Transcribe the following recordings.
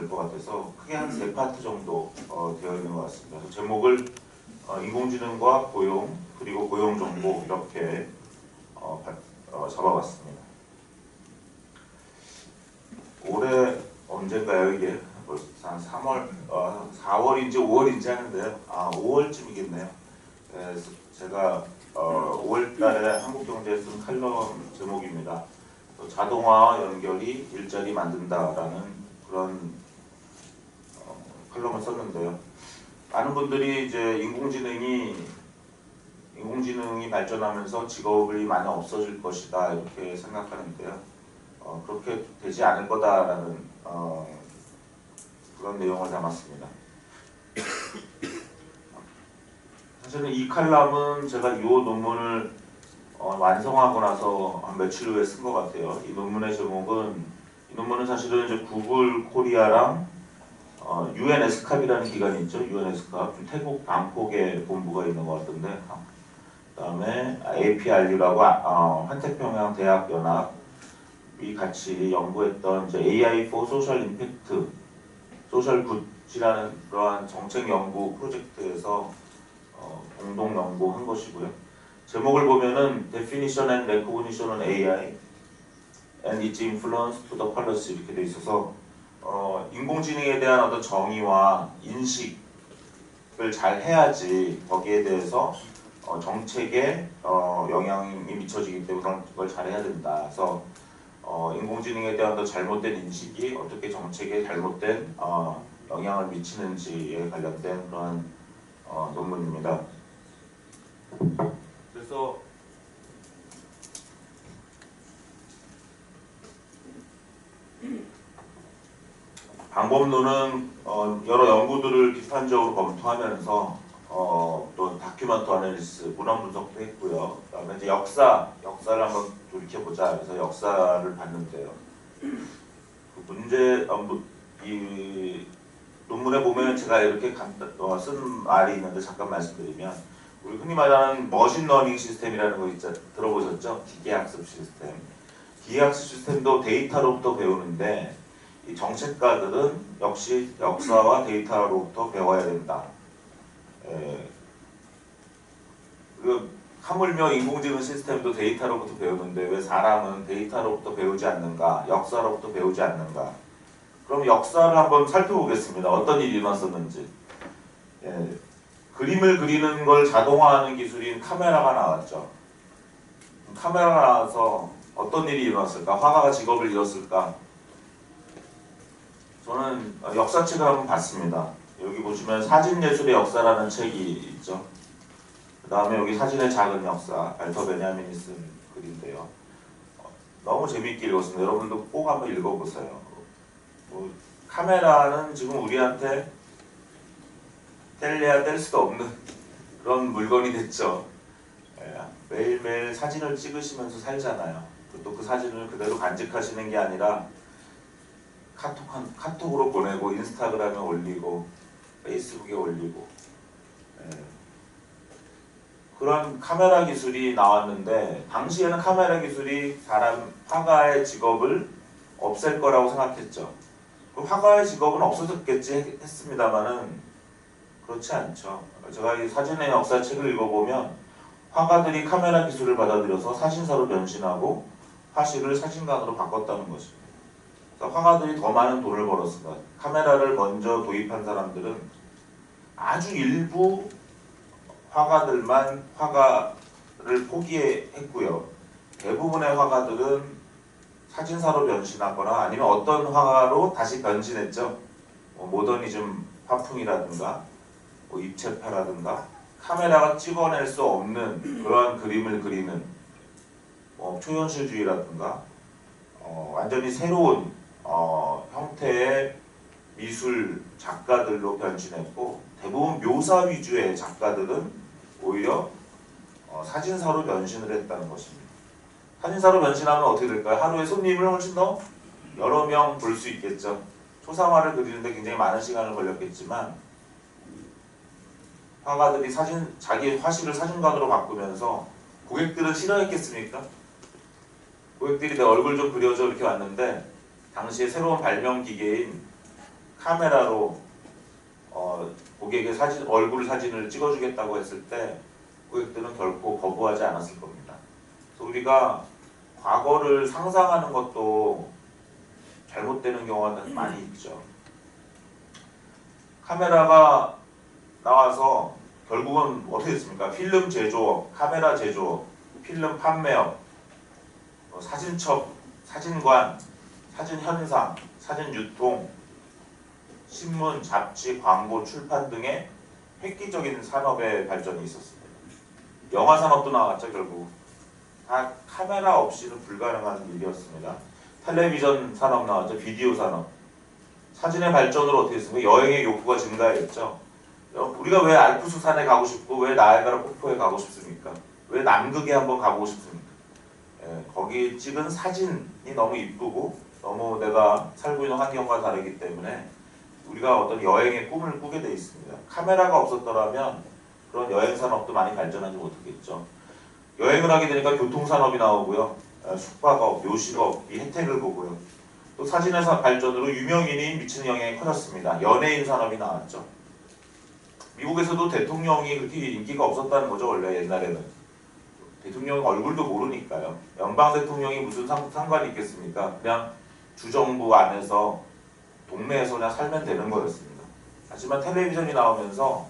될 것 같아서 크게 한 3파트 정도 되어 있는 것 같습니다. 그래서 제목을 인공지능과 고용, 그리고 고용정보 이렇게 잡아봤습니다. 올해 언젠가요 이게? 벌써 한 3월, 4월인지 5월인지 하는데요. 5월쯤이겠네요. 그래서 제가 5월달에 한국경제에 쓴 칼럼 제목입니다. 자동화 연결이 일자리 만든다라는 그런 칼럼을 썼는데요. 많은 분들이 이제 인공지능이 발전하면서 직업이 많이 없어질 것이다 이렇게 생각하는데요. 그렇게 되지 않을 거다라는 그런 내용을 담았습니다. 사실은 이 칼럼은 제가 이 논문을 완성하고 나서 한 며칠 후에 쓴 것 같아요. 이 논문의 제목은, 이 논문은 사실은 이제 구글 코리아랑 UN 에스캅이라는 기관이 있죠. UN 에스캅, 태국 방콕에 본부가 있는 것 같은데, 그 다음에 APRU라고 환태평양 대학 연합이 같이 연구했던 이제 AI for Social Impact, 소셜 굿이라는 그러한 정책 연구 프로젝트에서 공동 연구한 것이고요. 제목을 보면은 Definition and Recognition on AI and its Influence to the Policy 이렇게 돼 있어서 인공지능에 대한 어떤 정의와 인식을 잘 해야지 거기에 대해서 정책에 영향이 미쳐지기 때문에 그런 걸 잘 해야 된다. 그래서 인공지능에 대한 더 잘못된 인식이 어떻게 정책에 잘못된 영향을 미치는지에 관련된 그런 논문입니다. 그래서 방법론은 여러 연구들을 비판적으로 검토하면서 또 다큐멘터 아널리스, 문헌 분석도 했고요. 그다음에 이제 역사를 한번 돌이켜보자. 그래서 역사를 봤는데요. 그 이 논문에 보면 제가 이렇게 쓴 말이 있는데 잠깐 말씀드리면, 우리 흔히 말하는 머신러닝 시스템이라는 거 들어보셨죠? 기계학습 시스템. 기계학습 시스템도 데이터로부터 배우는데 이 정책가들은 역시 역사와 데이터로부터 배워야 된다. 하물며 인공지능 시스템도 데이터로부터 배우는데 왜 사람은 데이터로부터 배우지 않는가? 역사로부터 배우지 않는가? 그럼 역사를 한번 살펴보겠습니다. 어떤 일이 일어났었는지. 그림을 그리는 걸 자동화하는 기술인 카메라가 나왔죠. 카메라가 나와서 어떤 일이 일어났을까? 화가가 직업을 잃었을까? 저는 역사책을 한번 봤습니다. 여기 보시면 사진예술의 역사라는 책이 있죠. 그 다음에 여기 사진의 작은 역사, 알터 베냐민이 쓴 글인데요. 너무 재미있게 읽었습니다. 여러분도 꼭 한번 읽어보세요. 카메라는 지금 우리한테 뗄래야 뗄 수가 없는 그런 물건이 됐죠. 매일매일 사진을 찍으시면서 살잖아요. 또 그 사진을 그대로 간직하시는 게 아니라 카톡으로 보내고 인스타그램에 올리고 페이스북에 올리고 그런 카메라 기술이 나왔는데, 당시에는 카메라 기술이 화가의 직업을 없앨 거라고 생각했죠. 화가의 직업은 없어졌겠지 했습니다만은 그렇지 않죠. 제가 이 사진의 역사 책을 읽어보면 화가들이 카메라 기술을 받아들여서 사진사로 변신하고 화실을 사진관으로 바꿨다는 것입니다. 화가들이 더 많은 돈을 벌었습니다. 카메라를 먼저 도입한 사람들은 아주 일부 화가들만 화가를 포기했고요. 대부분의 화가들은 사진사로 변신하거나 아니면 어떤 화가로 다시 변신했죠. 모더니즘 화풍이라든가 입체파라든가 카메라가 찍어낼 수 없는 그러한 그림을 그리는 초현실주의라든가 완전히 새로운 형태의 미술 작가들로 변신했고, 대부분 묘사 위주의 작가들은 오히려 사진사로 변신을 했다는 것입니다. 사진사로 변신하면 어떻게 될까요? 하루에 손님을 훨씬 더 여러 명 볼 수 있겠죠. 초상화를 그리는데 굉장히 많은 시간을 걸렸겠지만 화가들이 자기 화실을 사진관으로 바꾸면서 고객들은 싫어했겠습니까? 고객들이 내 얼굴 좀 그려줘 이렇게 왔는데 당시에 새로운 발명 기계인 카메라로 고객의 얼굴 사진을 찍어주겠다고 했을 때 고객들은 결코 거부하지 않았을 겁니다. 그래서 우리가 과거를 상상하는 것도 잘못되는 경우가 많이 있죠. 카메라가 나와서 결국은 어떻게 됐습니까? 필름 제조업, 카메라 제조업, 필름 판매업, 사진첩, 사진관, 사진 현상, 사진 유통, 신문, 잡지, 광고, 출판 등의 획기적인 산업의 발전이 있었습니다. 영화 산업도 나왔죠. 결국 다 카메라 없이는 불가능한 일이었습니다. 텔레비전 산업 나왔죠. 비디오 산업. 사진의 발전으로 어떻게 됐습니까? 여행의 욕구가 증가했죠. 우리가 왜 알프스 산에 가고 싶고 왜 나이아가라 폭포에 가고 싶습니까? 왜 남극에 한번 가보고 싶습니까? 거기 찍은 사진이 너무 이쁘고 너무 내가 살고 있는 환경과 다르기 때문에 우리가 어떤 여행의 꿈을 꾸게 돼 있습니다. 카메라가 없었더라면 그런 여행 산업도 많이 발전하지 못하겠죠. 여행을 하게 되니까 교통산업이 나오고요. 숙박업, 요식업, 이 혜택을 보고요. 또 사진의 발전으로 유명인이 미치는 영향이 커졌습니다. 연예인 산업이 나왔죠. 미국에서도 대통령이 그렇게 인기가 없었다는 거죠. 원래 옛날에는. 대통령 얼굴도 모르니까요. 연방 대통령이 무슨 상관이 있겠습니까? 그냥 주정부 안에서 동네에서 그냥 살면 되는 거였습니다. 하지만 텔레비전이 나오면서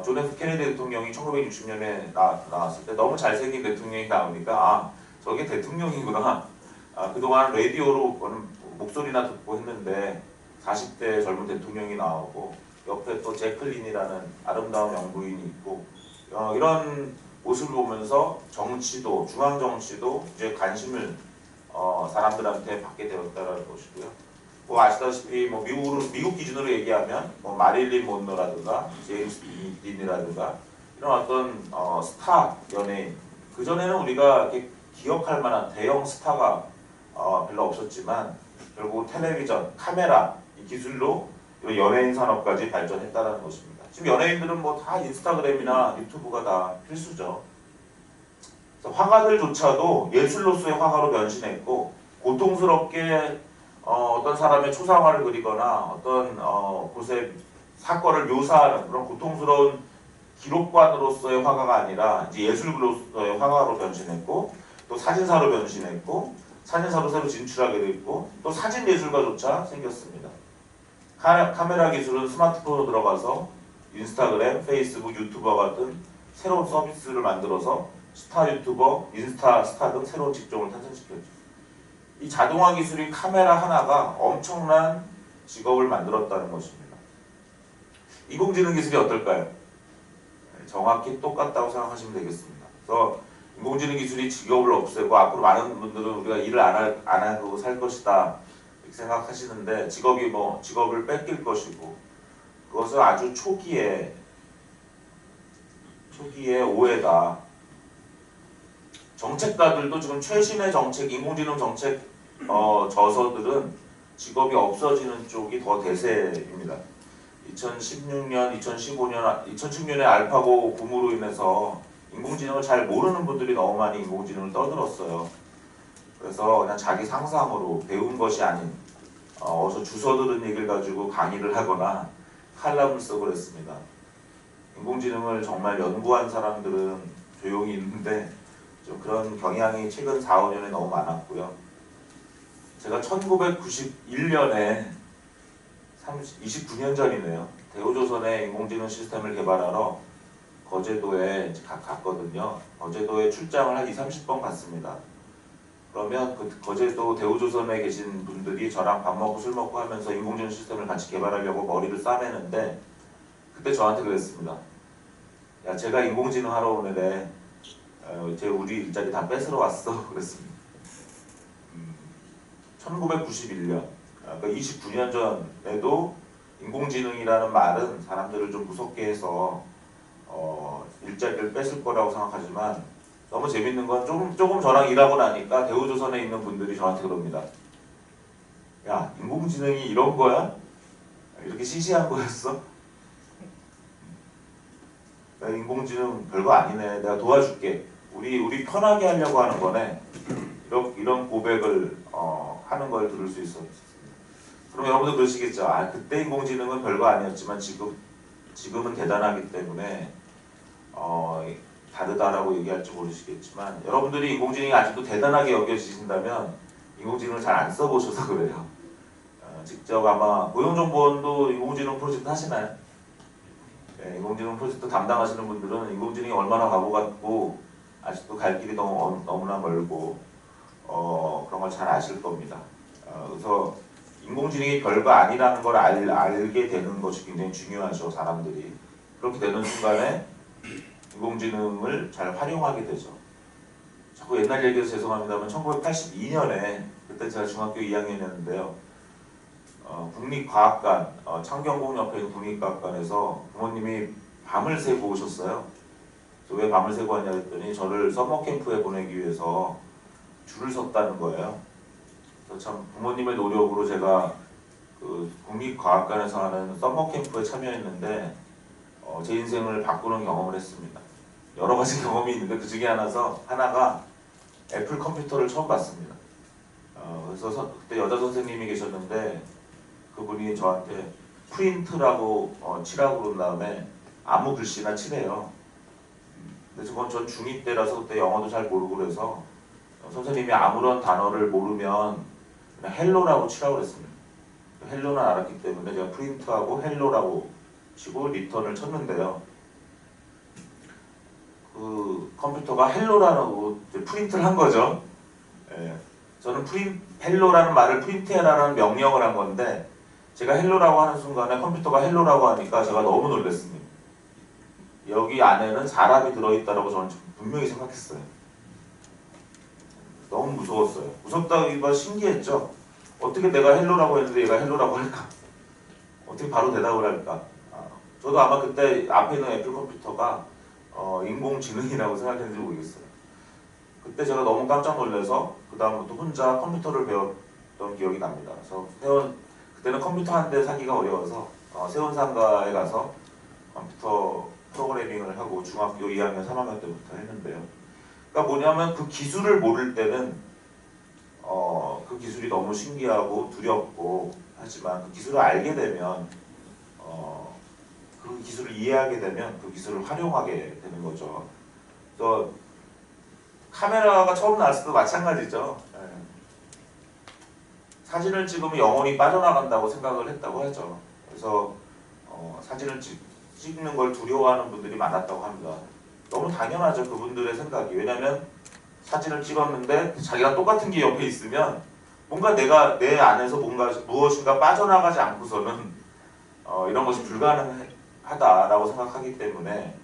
존 F 케네디 대통령이 1960년에 나왔을 때 너무 잘생긴 대통령이 나오니까 저게 대통령이구나. 그동안 라디오로 목소리나 듣고 했는데 40대 젊은 대통령이 나오고 옆에 또 제클린이라는 아름다운 영부인이 있고 이런 모습을 보면서 정치도 중앙정치도 이제 관심을 사람들한테 받게 되었다는 것이고요. 아시다시피 미국 기준으로 얘기하면 마릴린 monroe라든가 제임스 딘이라든가 이런 어떤 스타 연예인, 그 전에는 우리가 이렇게 기억할 만한 대형 스타가 별로 없었지만 결국 텔레비전, 카메라 이 기술로 연예인 산업까지 발전했다는 것입니다. 지금 연예인들은 다 인스타그램이나 유튜브가 다 필수죠. 화가들조차도 예술로서의 화가로 변신했고 고통스럽게 어떤 사람의 초상화를 그리거나 어떤 곳의 사건을 묘사하는 그런 고통스러운 기록관으로서의 화가가 아니라 이제 예술로서의 화가로 변신했고 또 사진사로 변신했고 사진사로 새로 진출하게 됐고 또 사진 예술가조차 생겼습니다. 카메라 기술은 스마트폰으로 들어가서 인스타그램, 페이스북, 유튜버 같은 새로운 서비스를 만들어서 스타 유튜버, 인스타 스타 등 새로운 직종을 탄생시켰죠. 이 자동화 기술이 카메라 하나가 엄청난 직업을 만들었다는 것입니다. 인공지능 기술이 어떨까요? 정확히 똑같다고 생각하시면 되겠습니다. 그래서 인공지능 기술이 직업을 없애고 앞으로 많은 분들은 우리가 일을 안 하고 살 것이다 이렇게 생각하시는데 직업을 뺏길 것이고 그것은 아주 초기에 오해다. 정책가들도 지금 최신의 정책, 인공지능 정책 저서들은 직업이 없어지는 쪽이 더 대세입니다. 2016년, 2016년에 알파고 붐으로 인해서 인공지능을 잘 모르는 분들이 너무 많이 인공지능을 떠들었어요. 그래서 그냥 자기 상상으로 배운 것이 아닌 어서 주워 들은 얘기를 가지고 강의를 하거나 칼럼을 쓰고 그랬습니다. 인공지능을 정말 연구한 사람들은 조용히 있는데 좀 그런 경향이 최근 4, 5년에 너무 많았고요. 제가 1991년에 29년 전이네요. 대우조선의 인공지능 시스템을 개발하러 거제도에 갔거든요. 거제도에 출장을 한 20-30번 갔습니다. 그러면 그 거제도 대우조선에 계신 분들이 저랑 밥 먹고 술 먹고 하면서 인공지능 시스템을 같이 개발하려고 머리를 싸매는데 그때 저한테 그랬습니다. 야, 제가 인공지능 하러 오는데 우리 일자리 다 뺏으러 왔어. 그랬습니다. 1991년, 그러니까 29년 전에도 인공지능이라는 말은 사람들을 좀 무섭게 해서 일자리를 뺏을 거라고 생각하지만 너무 재밌는 건 조금 저랑 일하고 나니까 대우조선에 있는 분들이 저한테 그럽니다. 야, 인공지능이 이런 거야? 이렇게 시시한 거였어? 인공지능 별거 아니네. 내가 도와줄게. 우리 편하게 하려고 하는 거네. 이런 고백을 하는 걸 들을 수 있었습니다. 그럼 여러분들 그러시겠죠. 아, 그때 인공지능은 별거 아니었지만 지금은 대단하기 때문에 다르다라고 얘기할지 모르시겠지만, 여러분들이 인공지능이 아직도 대단하게 여겨지신다면 인공지능을 잘 안 써보셔서 그래요. 직접 아마 고용정보원도 인공지능 프로젝트 하시나요? 네, 인공지능 프로젝트 담당하시는 분들은 인공지능이 얼마나 바보 같고 아직도 갈 길이 너무나 멀고 그런 걸 잘 아실 겁니다. 그래서 인공지능이 별거 아니라는 걸 알게 되는 것이 굉장히 중요하죠. 사람들이. 그렇게 되는 순간에 인공지능을 잘 활용하게 되죠. 자꾸 옛날 얘기해서 죄송합니다만 1982년에 그때 제가 중학교 2학년이었는데요. 국립과학관, 창경궁 옆에 있는 국립과학관에서 부모님이 밤을 새고 오셨어요. 그래서 왜 밤을 새고 왔냐 했더니 저를 서머캠프에 보내기 위해서 줄을 섰다는 거예요. 그래서 참 부모님의 노력으로 제가 그 국립과학관에서 하는 서머캠프에 참여했는데 제 인생을 바꾸는 경험을 했습니다. 여러 가지 경험이 있는데 그 중에 하나가 애플 컴퓨터를 처음 봤습니다. 그래서 그때 여자 선생님이 계셨는데 그분이 저한테 프린트라고 칠하고 그런 다음에 아무 글씨나 칠해요. 근데 전 중2 때라서 그때 영어도 잘 모르고 그래서 선생님이 아무런 단어를 모르면 그냥 헬로라고 치라고 그랬습니다. 헬로는 알았기 때문에 제가 프린트하고 헬로라고 치고 리턴을 쳤는데요. 그 컴퓨터가 헬로라고 프린트를 한 거죠. 예. 저는 헬로라는 말을 프린트해라라는 명령을 한 건데 제가 헬로라고 하는 순간에 컴퓨터가 헬로라고 하니까 제가 너무 놀랐습니다. 여기 안에는 사람이 들어있다라고 저는 분명히 생각했어요. 너무 무서웠어요. 무섭다기보다 신기했죠. 어떻게 내가 헬로라고 했는데 얘가 헬로라고 할까? 어떻게 바로 대답을 할까? 저도 아마 그때 앞에 있는 애플 컴퓨터가 인공지능이라고 생각했는지 모르겠어요. 그때 제가 너무 깜짝 놀라서 그 다음부터 혼자 컴퓨터를 배웠던 기억이 납니다. 그래서 그때는 컴퓨터 한 대 사기가 어려워서 세운상가에 가서 컴퓨터 프로그래밍을 하고 중학교 2학년, 3학년 때부터 했는데요. 그러니까 뭐냐면 그 기술을 모를 때는 그 기술이 너무 신기하고 두렵고 하지만 그 기술을 알게 되면 그 기술을 이해하게 되면 그 기술을 활용하게 되는 거죠. 또 카메라가 처음 나왔을 때도 마찬가지죠. 예. 사진을 찍으면 영혼이 빠져나간다고 생각을 했다고 하죠. 그래서 사진을 찍는 걸 두려워하는 분들이 많았다고 합니다. 너무 당연하죠. 그분들의 생각이. 왜냐하면 사진을 찍었는데 자기랑 똑같은 게 옆에 있으면 뭔가 내가 내 안에서 무엇인가 빠져나가지 않고서는 이런 것이 불가능하다라고 생각하기 때문에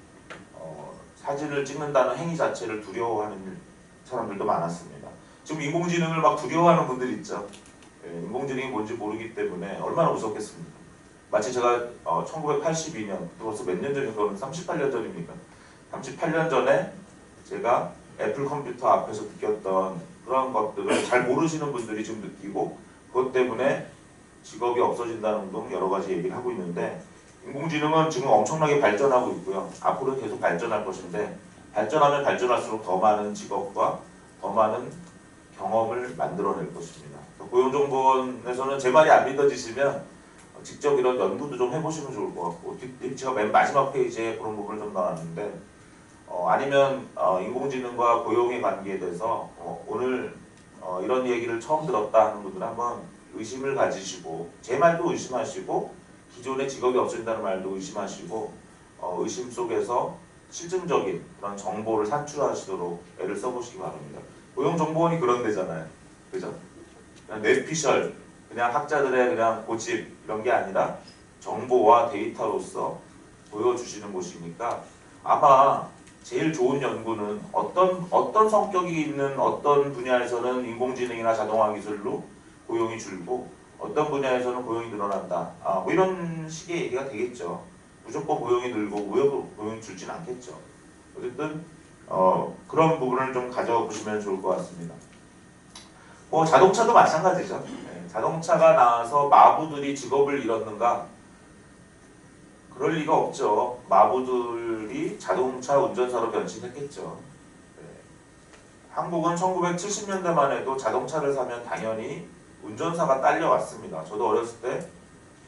사진을 찍는다는 행위 자체를 두려워하는 사람들도 많았습니다. 지금 인공지능을 막 두려워하는 분들 있죠. 인공지능이 뭔지 모르기 때문에 얼마나 무섭겠습니까? 마치 제가 1982년, 벌써 몇 년 전인 거는 38년 전입니까? 38년 전에 제가 애플 컴퓨터 앞에서 느꼈던 그런 것들을 잘 모르시는 분들이 지금 느끼고 그것 때문에 직업이 없어진다는 등 여러 가지 얘기를 하고 있는데 인공지능은 지금 엄청나게 발전하고 있고요. 앞으로 계속 발전할 것인데 발전하면 발전할수록 더 많은 직업과 더 많은 경험을 만들어낼 것입니다. 고용정보원에서는 제 말이 안 믿어지시면 직접 이런 연구도 좀 해보시면 좋을 것 같고 제가 맨 마지막 페이지에 그런 부분을 좀 나왔는데 아니면 인공지능과 고용의 관계에 대해서 오늘 이런 얘기를 처음 들었다 하는 분들은 한번 의심을 가지시고 제 말도 의심하시고 기존에 직업이 없어진다는 말도 의심하시고 의심 속에서 실증적인 그런 정보를 산출하시도록 애를 써보시기 바랍니다. 고용정보원이 그런 데잖아요. 그죠? 그냥 뇌피셜, 그냥 학자들의 그냥 고집 이런 게 아니라 정보와 데이터로서 보여주시는 곳이니까 아마 제일 좋은 연구는 어떤 성격이 있는 어떤 분야에서는 인공지능이나 자동화 기술로 고용이 줄고 어떤 분야에서는 고용이 늘어난다. 뭐 이런 식의 얘기가 되겠죠. 무조건 고용이 늘고 고용이 줄진 않겠죠. 어쨌든 그런 부분을 좀 가져보시면 좋을 것 같습니다. 자동차도 마찬가지죠. 자동차가 나와서 마부들이 직업을 잃었는가? 그럴 리가 없죠. 마부들이 자동차 운전사로 변신했겠죠. 한국은 1970년대만 해도 자동차를 사면 당연히 운전사가 딸려왔습니다. 저도 어렸을 때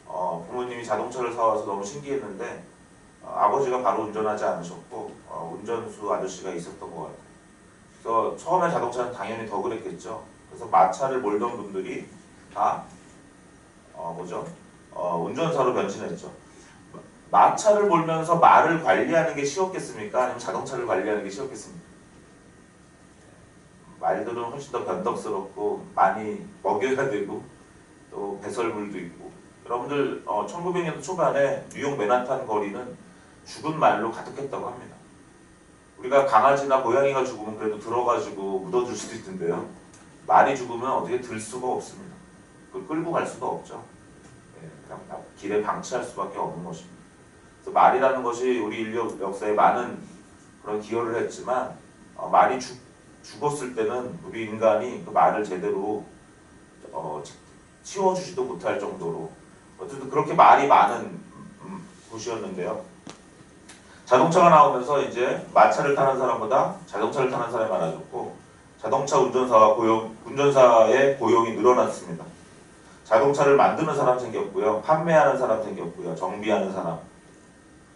부모님이 자동차를 사와서 너무 신기했는데 아버지가 바로 운전하지 않으셨고 운전수 아저씨가 있었던 것 같아요. 그래서 처음에 자동차는 당연히 더 그랬겠죠. 그래서 마차를 몰던 분들이 다 운전사로 변신했죠. 마차를 몰면서 말을 관리하는 게 쉬웠겠습니까? 아니면 자동차를 관리하는 게 쉬웠겠습니까? 말들은 훨씬 더 변덕스럽고 많이 먹여야 되고 또 배설물도 있고. 여러분들 1900년도 초반에 뉴욕 맨하탄 거리는 죽은 말로 가득했다고 합니다. 우리가 강아지나 고양이가 죽으면 그래도 들어가지고 묻어줄 수도 있는데요. 말이 죽으면 어떻게 들 수가 없습니다. 그걸 끌고 갈 수가 없죠. 그냥 길에 방치할 수밖에 없는 것입니다. 그래서 말이라는 것이 우리 인류 역사에 많은 그런 기여를 했지만 말이 죽었을 때는 우리 인간이 그 말을 제대로 치워주지도 못할 정도로 어쨌든 그렇게 말이 많은 곳이었는데요. 자동차가 나오면서 이제 마차를 타는 사람보다 자동차를 타는 사람이 많아졌고 자동차 운전사의 고용이 늘어났습니다. 자동차를 만드는 사람 생겼고요. 판매하는 사람 생겼고요. 정비하는 사람,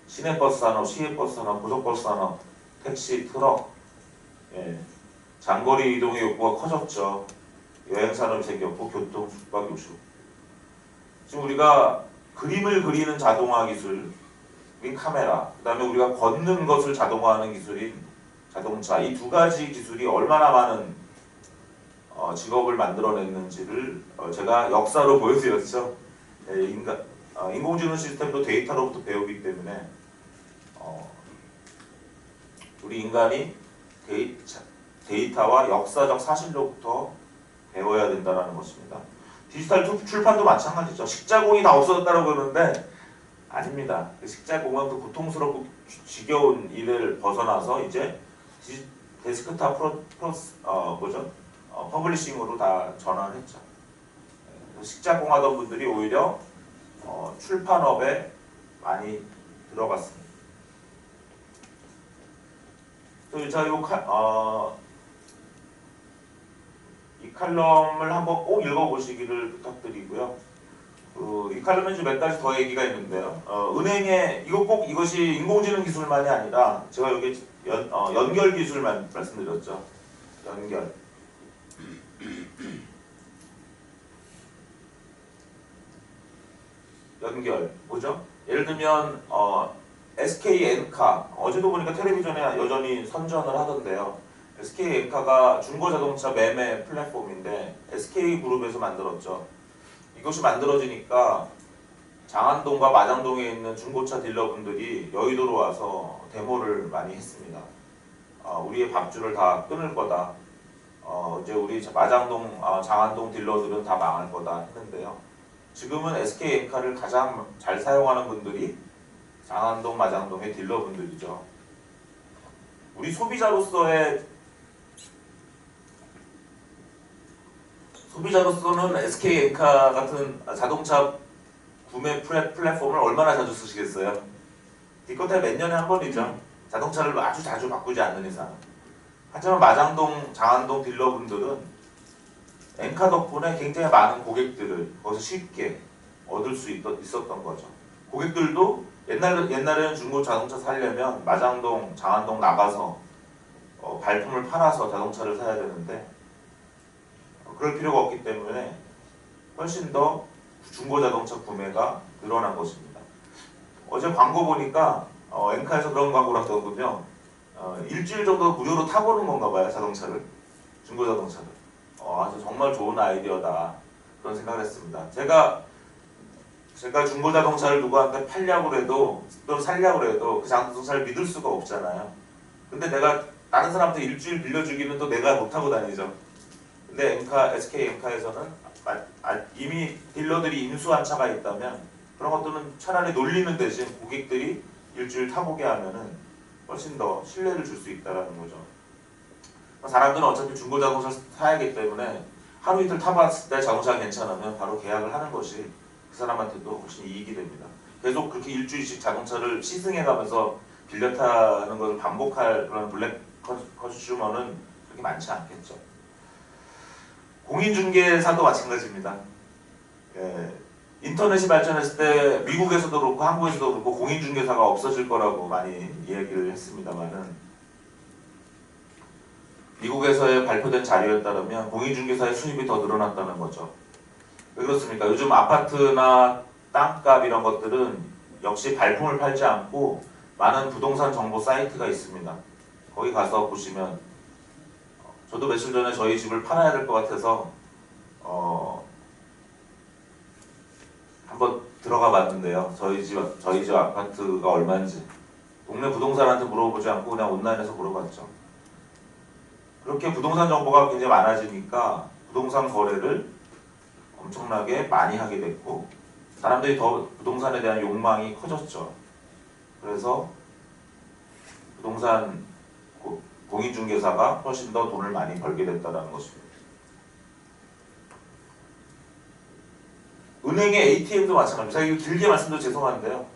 시내버스 산업, 시외버스 산업, 고속버스 산업, 택시, 트럭, 장거리 이동의 욕구가 커졌죠. 여행 산업이 생겼고 교통, 숙박, 요식. 지금 우리가 그림을 그리는 자동화 기술인 카메라, 그 다음에 우리가 걷는 것을 자동화하는 기술인 자동차, 이 두 가지 기술이 얼마나 많은 직업을 만들어냈는지를 제가 역사로 보여드렸죠. 인공지능 시스템도 데이터로부터 배우기 때문에 우리 인간이 데이터와 역사적 사실로부터 배워야 된다는 것입니다. 디지털 출판도 마찬가지죠. 식자공이 다 없어졌다고 그러는데 아닙니다. 식자공은 그 고통스럽고 지겨운 일을 벗어나서 이제 데스크탑 퍼블리싱으로 다 전환했죠. 식자공하던 분들이 오히려 출판업에 많이 들어갔습니다. 또 자, 이 칼럼을 한번 꼭 읽어보시기를 부탁드리고요. 이 칼럼에 좀 몇 가지 더 얘기가 있는데요. 은행에 이것이 인공지능 기술만이 아니라 제가 여기 연결 기술만 말씀드렸죠. 연결 뭐죠? 예를 들면 SK엔카 어제도 보니까 텔레비전에 여전히 선전을 하던데요. SK엔카가 중고자동차 매매 플랫폼인데 SK그룹에서 만들었죠. 이것이 만들어지니까 장안동과 마장동에 있는 중고차 딜러분들이 여의도로 와서 데모를 많이 했습니다. 우리의 밥줄을 다 끊을 거다. 이제 우리 마장동, 장안동 딜러들은 다 망할 거다 했는데요. 지금은 SK엔카를 가장 잘 사용하는 분들이 장안동, 마장동의 딜러분들이죠. 우리 소비자로서는 SK엔카 같은 자동차 구매 플랫폼을 얼마나 자주 쓰시겠어요? 기껏해 몇 년에 한 번이죠. 자동차를 아주 자주 바꾸지 않는 이상. 하지만 마장동, 장안동 딜러분들은 엔카 덕분에 굉장히 많은 고객들을 거기서 쉽게 얻을 수 있었던 거죠. 고객들도 옛날에는 중고 자동차 사려면 마장동, 장안동 나가서 발품을 팔아서 자동차를 사야 되는데 그럴 필요가 없기 때문에 훨씬 더 중고 자동차 구매가 늘어난 것입니다. 어제 광고 보니까 엔카에서 그런 광고를 하더군요. 일주일 정도 무료로 타보는 건가 봐요. 자동차를. 중고 자동차를. 아주 정말 좋은 아이디어다. 그런 생각을 했습니다. 제가 중고 자동차를 누구한테 팔려고 해도 또는 살려고 해도 그 자동차를 믿을 수가 없잖아요. 근데 내가 다른 사람한테 일주일 빌려주기는 또 내가 못하고 다니죠. 근데 SK엔카에서는 이미 딜러들이 인수한 차가 있다면 그런 것들은 차라리 놀리는 대신 고객들이 일주일 타보게 하면은 훨씬 더 신뢰를 줄 수 있다는 거죠. 사람들은 어차피 중고 자동차를 사야 하기 때문에 하루 이틀 타봤을 때 자동차가 괜찮으면 바로 계약을 하는 것이 그 사람한테도 훨씬 이익이 됩니다. 계속 그렇게 일주일씩 자동차를 시승해가면서 빌려 타는 것을 반복할 그런 블랙 컨슈머는 그렇게 많지 않겠죠. 공인중개사도 마찬가지입니다. 예, 인터넷이 발전했을 때 미국에서도 그렇고 한국에서도 그렇고 공인중개사가 없어질 거라고 많이 이야기를 했습니다만은 미국에서의 발표된 자료에 따르면 공인중개사의 수입이 더 늘어났다는 거죠. 왜 그렇습니까? 요즘 아파트나 땅값 이런 것들은 역시 발품을 팔지 않고 많은 부동산 정보 사이트가 있습니다. 거기 가서 보시면 저도 며칠 전에 저희 집을 팔아야 될 것 같아서 한번 들어가 봤는데요. 저희 집 아파트가 얼마인지 동네 부동산한테 물어보지 않고 그냥 온라인에서 물어봤죠. 그렇게 부동산 정보가 굉장히 많아지니까 부동산 거래를 엄청나게 많이 하게 됐고 사람들이 더 부동산에 대한 욕망이 커졌죠. 그래서 부동산 공인중개사가 훨씬 더 돈을 많이 벌게 됐다는 것입니다. 은행의 ATM도 마찬가지입니다. 제가 이거 길게 말씀드려 죄송한데요.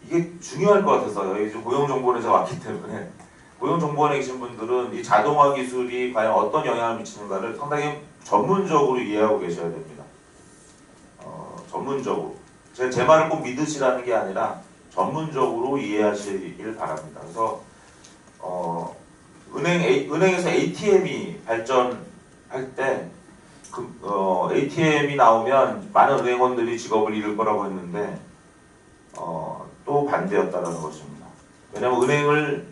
이게 중요할 것 같아서요. 이제 고용정보원에서 왔기 때문에 고용정보원에 계신 분들은 이 자동화 기술이 과연 어떤 영향을 미치는가를 상당히 전문적으로 이해하고 계셔야 됩니다. 전문적으로. 제 말을 꼭 믿으시라는 게 아니라 전문적으로 이해하시길 바랍니다. 그래서 은행에서 ATM이 발전할 때 ATM이 나오면 많은 은행원들이 직업을 잃을 거라고 했는데 또 반대였다는 것입니다. 왜냐하면 은행을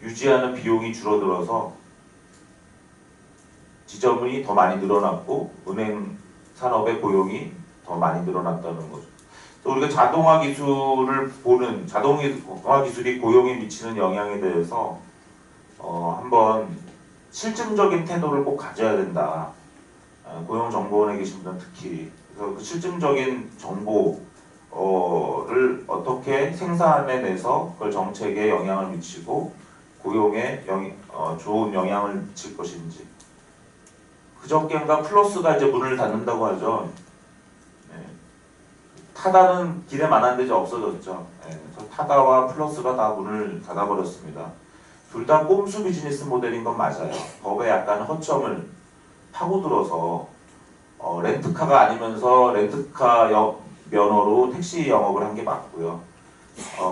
유지하는 비용이 줄어들어서 지점이 더 많이 늘어났고 은행 산업의 고용이 더 많이 늘어났다는 거죠. 또 우리가 자동화 기술을 보는 자동화 기술이 고용에 미치는 영향에 대해서 한번 실증적인 태도를 꼭 가져야 된다. 고용정보원에 계신 분은 특히 그래서 그 실증적인 정보를 어떻게 생산해내서 그걸 정책에 영향을 미치고 고용에 좋은 영향을 미칠 것인지 그저께인가 플러스가 이제 문을 닫는다고 하죠. 타다는 길에 많았는데 이제 없어졌죠. 그래서 타다와 플러스가 다 문을 닫아버렸습니다. 둘 다 꼼수 비즈니스 모델인 건 맞아요. 법에 약간 허점을 파고들어서 렌트카가 아니면서 렌트카 면허로 택시 영업을 한 게 맞고요.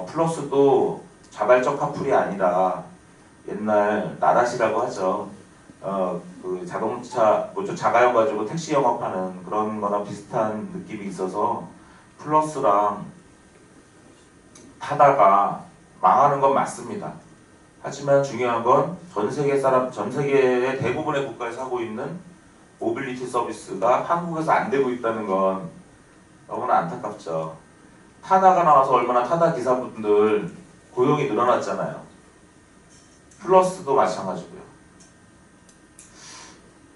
플러스도 자발적 카풀이 아니라 옛날 나다시라고 하죠. 그 자동차 뭐죠 자가용 가지고 택시 영업하는 그런 거나 비슷한 느낌이 있어서 플러스랑 타다가 망하는 건 맞습니다. 하지만 중요한 건 전 세계의 대부분의 국가에서 하고 있는 모빌리티 서비스가 한국에서 안 되고 있다는 건 너무나 안타깝죠. 타다가 나와서 얼마나 타다 기사분들 고용이 늘어났잖아요. 플러스도 마찬가지고요.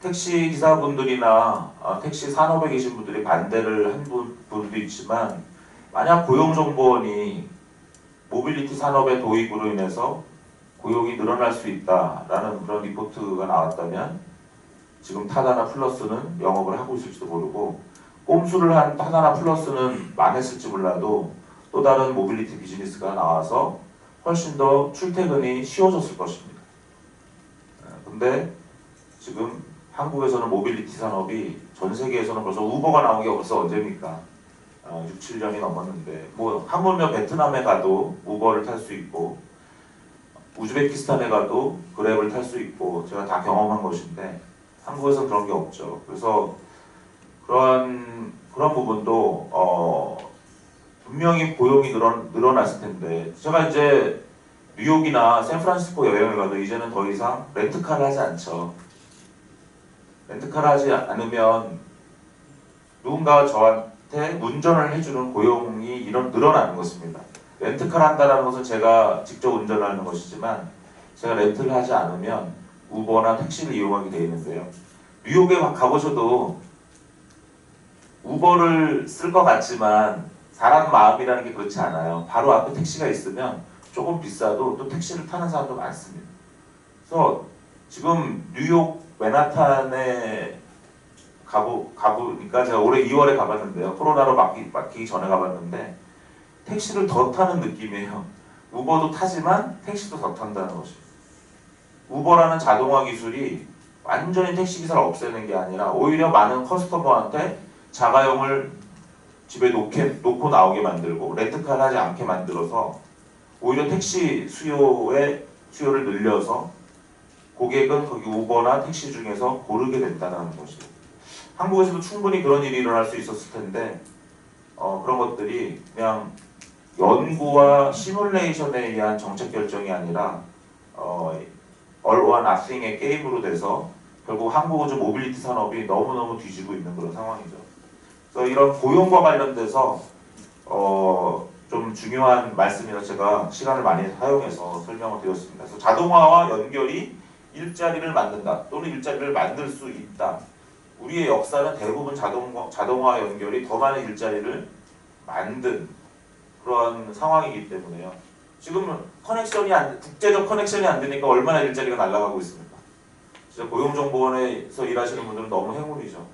택시 기사분들이나 택시 산업에 계신 분들이 반대를 한 분도 있지만 만약 고용정보원이 모빌리티 산업의 도입으로 인해서 고용이 늘어날 수 있다라는 그런 리포트가 나왔다면 지금 타다나 플러스는 영업을 하고 있을지도 모르고 꼼수를 한 타다나 플러스는 망했을지 몰라도 또 다른 모빌리티 비즈니스가 나와서 훨씬 더 출퇴근이 쉬워졌을 것입니다. 근데 지금 한국에서는 모빌리티 산업이 전 세계에서는 벌써 우버가 나온 게 벌써 언제입니까? 6, 7년이 넘었는데 뭐 하물며 베트남에 가도 우버를 탈 수 있고 우즈베키스탄에 가도 그랩을 탈 수 있고 제가 다 경험한 것인데 한국에서는 그런 게 없죠. 그래서 그런 부분도 분명히 고용이 늘어났을 텐데 제가 이제 뉴욕이나 샌프란시스코 여행을 가도 이제는 더 이상 렌트카를 하지 않죠. 렌트카를 하지 않으면 누군가 저한테 운전을 해주는 고용이 늘어나는 것입니다. 렌트카를 한다는 것은 제가 직접 운전하는 것이지만 제가 렌트를 하지 않으면 우버나 택시를 이용하게 되어 있는데요. 뉴욕에 가보셔도 우버를 쓸 것 같지만 사람 마음이라는 게 그렇지 않아요. 바로 앞에 택시가 있으면 조금 비싸도 또 택시를 타는 사람도 많습니다. 그래서 지금 뉴욕 맨하탄에 가보니까 제가 올해 2월에 가봤는데요. 코로나로 막히기 전에 가봤는데 택시를 더 타는 느낌이에요. 우버도 타지만 택시도 더 탄다는 것입니다. 우버라는 자동화 기술이 완전히 택시기사를 없애는 게 아니라 오히려 많은 커스터머한테 자가용을 집에 놓고 나오게 만들고 렌트카를 하지 않게 만들어서 오히려 택시 수요를 늘려서 고객은 거기 우버나 택시 중에서 고르게 된다는 것이. 한국에서도 충분히 그런 일이 일어날 수 있었을 텐데 그런 것들이 그냥 연구와 시뮬레이션에 의한 정책 결정이 아니라 all or nothing의 게임으로 돼서 결국 한국 우주 모빌리티 산업이 너무너무 뒤지고 있는 그런 상황이죠. 그래서 이런 고용과 관련돼서 좀 중요한 말씀이라 제가 시간을 많이 사용해서 설명을 드렸습니다. 그래서 자동화와 연결이 일자리를 만든다 또는 일자리를 만들 수 있다. 우리의 역사는 대부분 자동화 연결이 더 많은 일자리를 만든 그런 상황이기 때문에요. 지금 국제적 커넥션이 안 되니까 얼마나 일자리가 날아가고 있습니까? 진짜 고용정보원에서 일하시는 분들은 너무 행운이죠.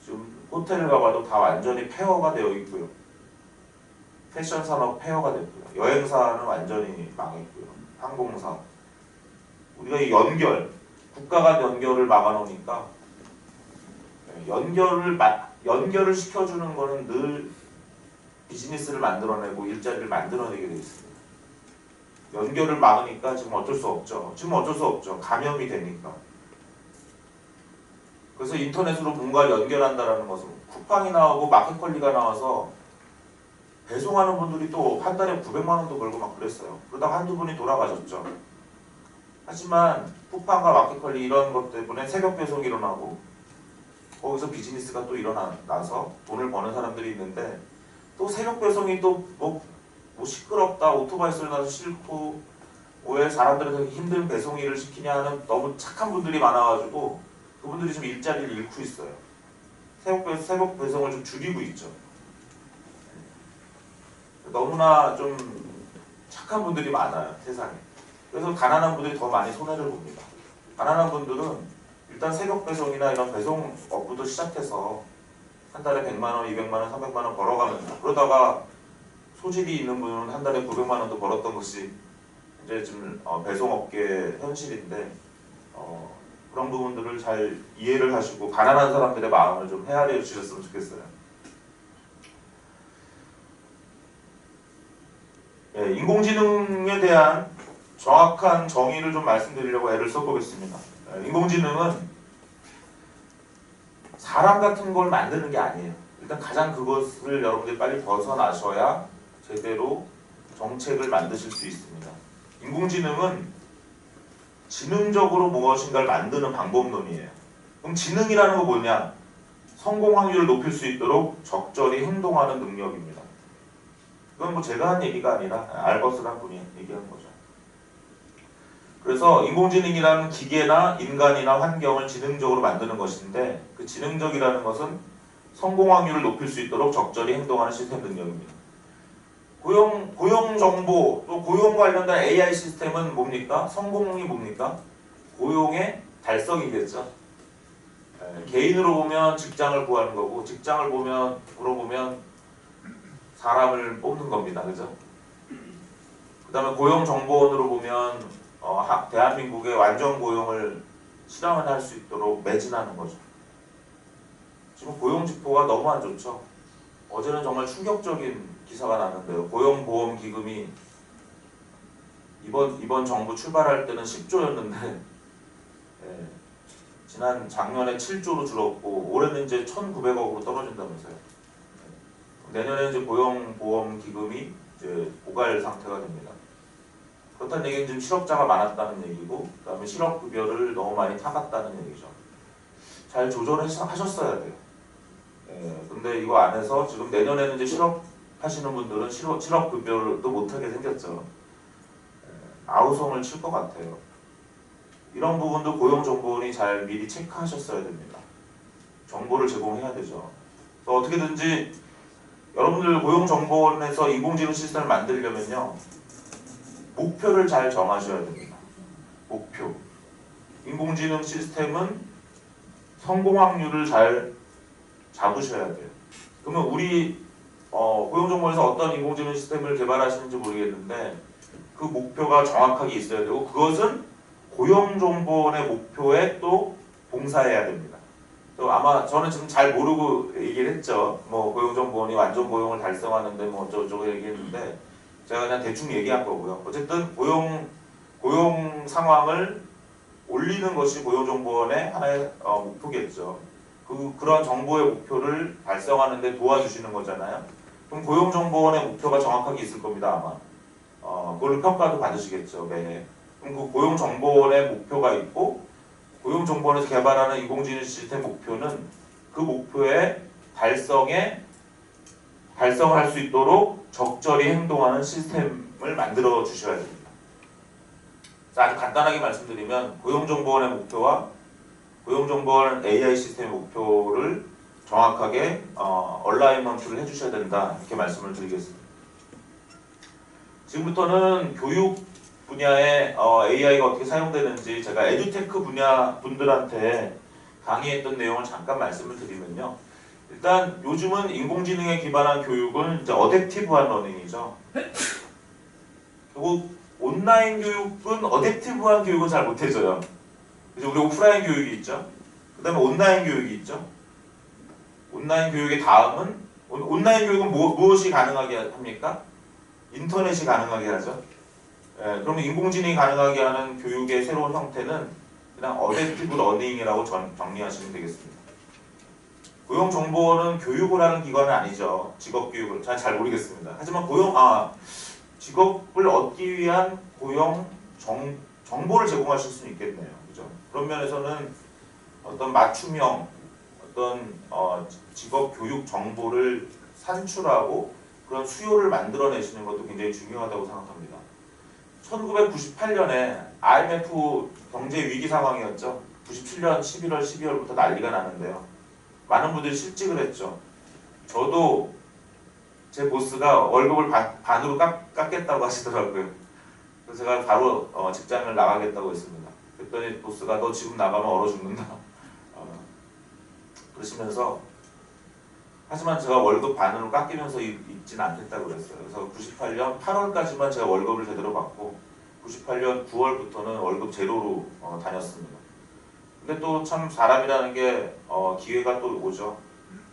지금 호텔을 가봐도 다 완전히 폐허가 되어 있고요. 패션 산업 폐허가 됐고요. 여행사는 완전히 망했고요. 항공사. 우리가 이 국가 간 연결을 막아놓으니까 연결을 시켜주는 거는 늘 비즈니스를 만들어내고 일자리를 만들어내게 돼 있습니다. 연결을 막으니까 지금 어쩔 수 없죠. 감염이 되니까. 그래서 인터넷으로 뭔가를 연결한다는 것은 쿠팡이 나오고 마켓컬리가 나와서 배송하는 분들이 또 한 달에 900만 원도 벌고 막 그랬어요. 그러다가 한두 분이 돌아가셨죠. 하지만 쿠팡과 마켓컬리 이런 것 때문에 새벽 배송이 일어나고 거기서 비즈니스가 또 일어나서 돈을 버는 사람들이 있는데 또 새벽 배송이 또 뭐 시끄럽다, 오토바이 소리 나서 싫고 왜 사람들한테 힘든 배송 일을 시키냐 하는 너무 착한 분들이 많아가지고 그분들이 좀 일자리를 잃고 있어요. 새벽 배송을 좀 줄이고 있죠. 너무나 좀 착한 분들이 많아요, 세상에. 그래서 가난한 분들이 더 많이 손해를 봅니다. 가난한 분들은 일단 새벽 배송이나 이런 배송 업부터 시작해서 한 달에 100만 원, 200만 원, 300만 원 벌어가면서 그러다가 소질이 있는 분은 한 달에 900만 원도 벌었던 것이 이제 좀 배송업계 현실인데 그런 부분들을 잘 이해를 하시고 가난한 사람들의 마음을 좀 헤아려 주셨으면 좋겠어요. 예, 인공지능에 대한 정확한 정의를 좀 말씀드리려고 애를 써보겠습니다. 인공지능은 사람 같은 걸 만드는 게 아니에요. 일단 가장 그것을 여러분들이 빨리 벗어나셔야 제대로 정책을 만드실 수 있습니다. 인공지능은 지능적으로 무엇인가를 만드는 방법론이에요. 그럼 지능이라는 거 뭐냐? 성공 확률을 높일 수 있도록 적절히 행동하는 능력입니다. 그건 뭐 제가 한 얘기가 아니라 알버스라는 분이 얘기한 거죠. 그래서 인공지능이라는 기계나 인간이나 환경을 지능적으로 만드는 것인데 그 지능적이라는 것은 성공 확률을 높일 수 있도록 적절히 행동하는 시스템 능력입니다. 고용 정보 또 고용 관련된 AI 시스템은 뭡니까? 성공이 뭡니까? 고용의 달성이겠죠. 개인으로 보면 직장을 구하는 거고 직장을 물어보면 사람을 뽑는 겁니다. 그죠? 그 다음에 고용정보원으로 보면 대한민국의 완전 고용을 실현을 할 수 있도록 매진하는 거죠. 지금 고용지표가 너무 안 좋죠. 어제는 정말 충격적인 기사가 났는데요. 고용보험기금이 이번 정부 출발할 때는 10조였는데 지난 작년에 7조로 줄었고 올해는 이제 1,900억으로 떨어진다면서요. 내년에 이제 고용보험기금이 이제 고갈 상태가 됩니다. 그렇다는 얘기는 지금 실업자가 많았다는 얘기고, 그 다음에 실업급여를 너무 많이 타갔다는 얘기죠. 잘 조절하셨어야 돼요. 근데 이거 안 해서 지금 내년에는 이제 실업하시는 분들은 실업급여도 못하게 생겼죠. 아우성을 칠 것 같아요. 이런 부분도 고용정보원이 잘 미리 체크하셨어야 됩니다. 정보를 제공해야 되죠. 그래서 어떻게든지 여러분들 고용정보원에서 인공지능 시스템을 만들려면요. 목표를 잘 정하셔야 됩니다. 목표. 인공지능 시스템은 성공 확률을 잘 잡으셔야 돼요. 그러면 우리 고용정보원에서 어떤 인공지능 시스템을 개발하시는지 모르겠는데 그 목표가 정확하게 있어야 되고 그것은 고용정보원의 목표에 또 봉사해야 됩니다. 또 아마 저는 지금 잘 모르고 얘기를 했죠. 뭐 고용정보원이 완전 고용을 달성하는데 뭐 어쩌고저쩌고 얘기했는데 제가 그냥 대충 얘기한 거고요. 어쨌든 고용 상황을 올리는 것이 고용정보원의 하나의 목표겠죠. 그런 정보의 목표를 달성하는 데 도와주시는 거잖아요. 그럼 고용정보원의 목표가 정확하게 있을 겁니다, 아마. 그걸로 평가도 받으시겠죠, 매해. 그럼 그 고용정보원의 목표가 있고 고용정보원에서 개발하는 인공지능 시스템 목표는 그 목표의 달성을 할 수 있도록 적절히 행동하는 시스템을 만들어 주셔야 됩니다. 아주 간단하게 말씀드리면 고용정보원의 목표와 고용정보원 AI 시스템의 목표를 정확하게 얼라이먼트를 해주셔야 된다 이렇게 말씀을 드리겠습니다. 지금부터는 교육 분야에 AI가 어떻게 사용되는지 제가 에듀테크 분야 분들한테 강의했던 내용을 잠깐 말씀을 드리면요. 일단 요즘은 인공지능에 기반한 교육은 이제 어댑티브한 러닝이죠. 그리고 온라인 교육은 어댑티브한 교육은 잘 못해줘요. 그래서 우리 오프라인 교육이 있죠. 그 다음에 온라인 교육이 있죠. 온라인 교육의 다음은 온라인 교육은 무엇이 가능하게 합니까? 인터넷이 가능하게 하죠. 예, 그러면 인공지능이 가능하게 하는 교육의 새로운 형태는 그냥 어댑티브 러닝이라고 정리하시면 되겠습니다. 고용정보원은 교육을 하는 기관은 아니죠. 직업교육을 잘 모르겠습니다. 하지만 직업을 얻기 위한 정보를 제공하실 수는 있겠네요. 그죠? 그런 면에서는 어떤 맞춤형 직업 교육 정보를 산출하고 그런 수요를 만들어내시는 것도 굉장히 중요하다고 생각합니다. 1998년에 IMF 경제 위기 상황이었죠. 97년 11월, 12월부터 난리가 나는데요. 많은 분들이 실직을 했죠. 저도 제 보스가 월급을 반으로 깎겠다고 하시더라고요. 그래서 제가 바로 직장을 나가겠다고 했습니다. 그랬더니 보스가 너 지금 나가면 얼어 죽는다. 그러시면서 하지만 제가 월급 반으로 깎이면서 있지는 않겠다고 그랬어요. 그래서 98년 8월까지만 제가 월급을 제대로 받고 98년 9월부터는 월급 제로로 다녔습니다. 근데 또 참 사람이라는 게 기회가 또 오죠.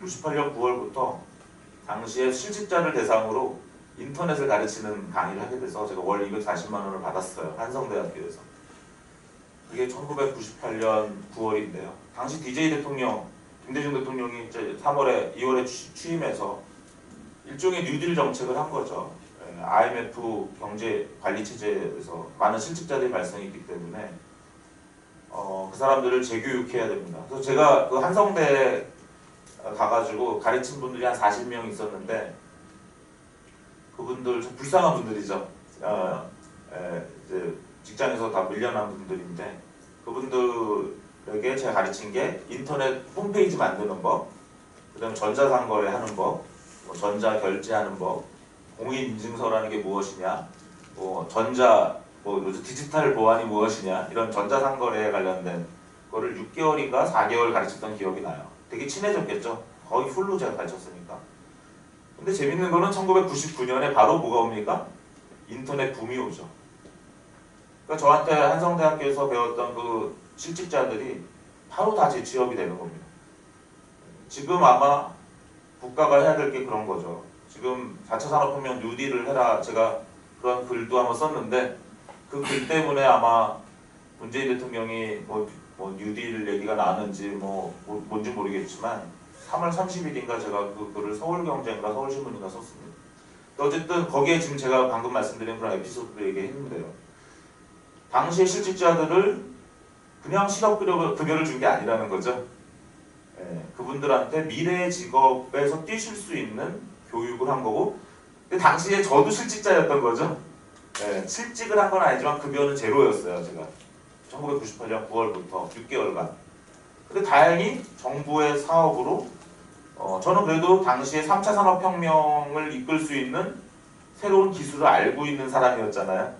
98년 9월부터 당시에 실직자를 대상으로 인터넷을 가르치는 강의를 하게 돼서 제가 월 240만 원을 받았어요. 한성대학교에서. 이게 1998년 9월인데요. 당시 DJ 대통령, 김대중 대통령이 이제 2월에 취임해서 일종의 뉴딜 정책을 한 거죠. IMF 경제 관리 체제에서 많은 실직자들이 발생했기 때문에 그 사람들을 재교육해야 됩니다. 그래서 제가 그 한성대 가가지고 가르친 분들이 한 40명 있었는데 그분들 좀 불쌍한 분들이죠. 이제 직장에서 다 밀려난 분들인데 그분들에게 제가 가르친 게 인터넷 홈페이지 만드는 법, 그 다음에 전자상거래 하는 법, 전자결제하는 법, 공인인증서라는 게 무엇이냐, 디지털 보안이 무엇이냐 이런 전자상거래에 관련된 거를 6개월인가 4개월 가르쳤던 기억이 나요. 되게 친해졌겠죠. 거의 풀로 제가 가르쳤으니까. 근데 재밌는 거는 1999년에 바로 뭐가 옵니까? 인터넷 붐이 오죠. 그러니까 저한테 한성대학교에서 배웠던 그 실직자들이 바로 다 제 취업이 되는 겁니다. 지금 아마 국가가 해야 될 게 그런 거죠. 지금 4차 산업혁명 뉴딜을 해라 제가 그런 글도 한번 썼는데 그 글 때문에 아마 문재인 대통령이 뭐 뉴딜 얘기가 나왔는지 뭔지 모르겠지만 3월 30일인가 제가 그 글을 서울경제인가 서울신문인가 썼습니다. 어쨌든 거기에 지금 제가 방금 말씀드린 그런 에피소드도 얘기했는데요. 당시의 실직자들을 그냥 실업급여를 준 게 아니라는 거죠. 그분들한테 미래의 직업에서 뛰실 수 있는 교육을 한 거고 근데 당시에 저도 실직자였던 거죠. 실직을 한 건 아니지만 급여는 제로였어요. 제가 1998년 9월부터 6개월간. 근데 다행히 정부의 사업으로 저는 그래도 당시에 3차 산업혁명을 이끌 수 있는 새로운 기술을 알고 있는 사람이었잖아요.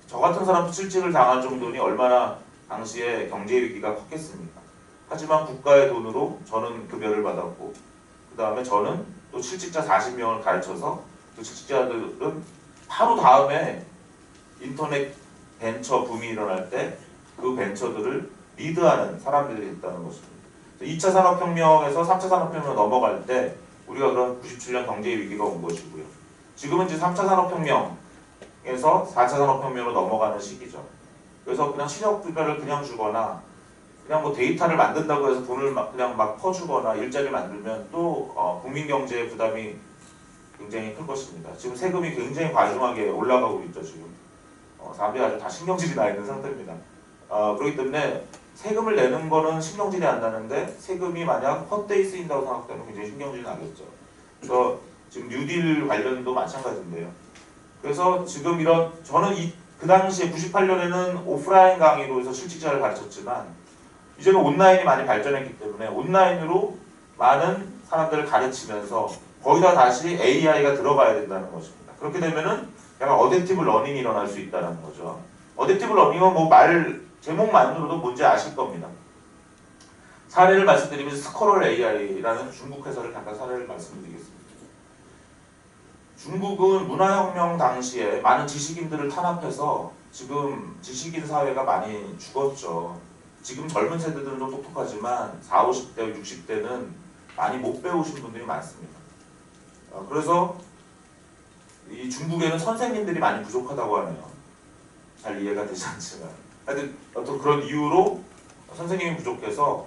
저 같은 사람도 실직을 당할 정도니 얼마나 당시에 경제위기가 컸겠습니까. 하지만 국가의 돈으로 저는 급여를 받았고 그 다음에 저는 또 실직자 40명을 가르쳐서 그 실직자들은 바로 다음에 인터넷 벤처 붐이 일어날 때 그 벤처들을 리드하는 사람들이 있다는 것입니다. 2차 산업혁명에서 3차 산업혁명으로 넘어갈 때 우리가 그런 97년 경제 위기가 온 것이고요. 지금은 이제 3차 산업혁명에서 4차 산업혁명으로 넘어가는 시기죠. 그래서 그냥 실업급여를 그냥 주거나 그냥 뭐 데이터를 만든다고 해서 돈을 그냥 막 퍼주거나 일자리를 만들면 또 국민 경제의 부담이 굉장히 클 것입니다. 지금 세금이 굉장히 과중하게 올라가고 있죠. 지금 사람들이 아주 다 신경질이 나 있는 상태입니다. 그렇기 때문에 세금을 내는 거는 신경질이 안 나는데 세금이 만약 헛되이 쓰인다고 생각되면 굉장히 신경질이 나겠죠. 그래서 지금 뉴딜 관련도 마찬가지인데요. 그래서 지금 저는 그 당시에 98년에는 오프라인 강의로 해서 실직자를 가르쳤지만 이제는 온라인이 많이 발전했기 때문에 온라인으로 많은 사람들을 가르치면서 거기다 다시 AI가 들어가야 된다는 것입니다. 그렇게 되면은 약간 어댑티브 러닝이 일어날 수 있다는 거죠. 어댑티브 러닝은 뭐 제목만으로도 뭔지 아실 겁니다. 사례를 말씀드리면 스커럴 AI라는 중국 회사를 잠깐 사례를 말씀드리겠습니다. 중국은 문화혁명 당시에 많은 지식인들을 탄압해서 지금 지식인 사회가 많이 죽었죠. 지금 젊은 세대들은 좀 똑똑하지만 40, 50대, 60대는 많이 못 배우신 분들이 많습니다. 그래서 이 중국에는 선생님들이 많이 부족하다고 하네요. 잘 이해가 되지 않지만 하여튼 어떤 그런 이유로 선생님이 부족해서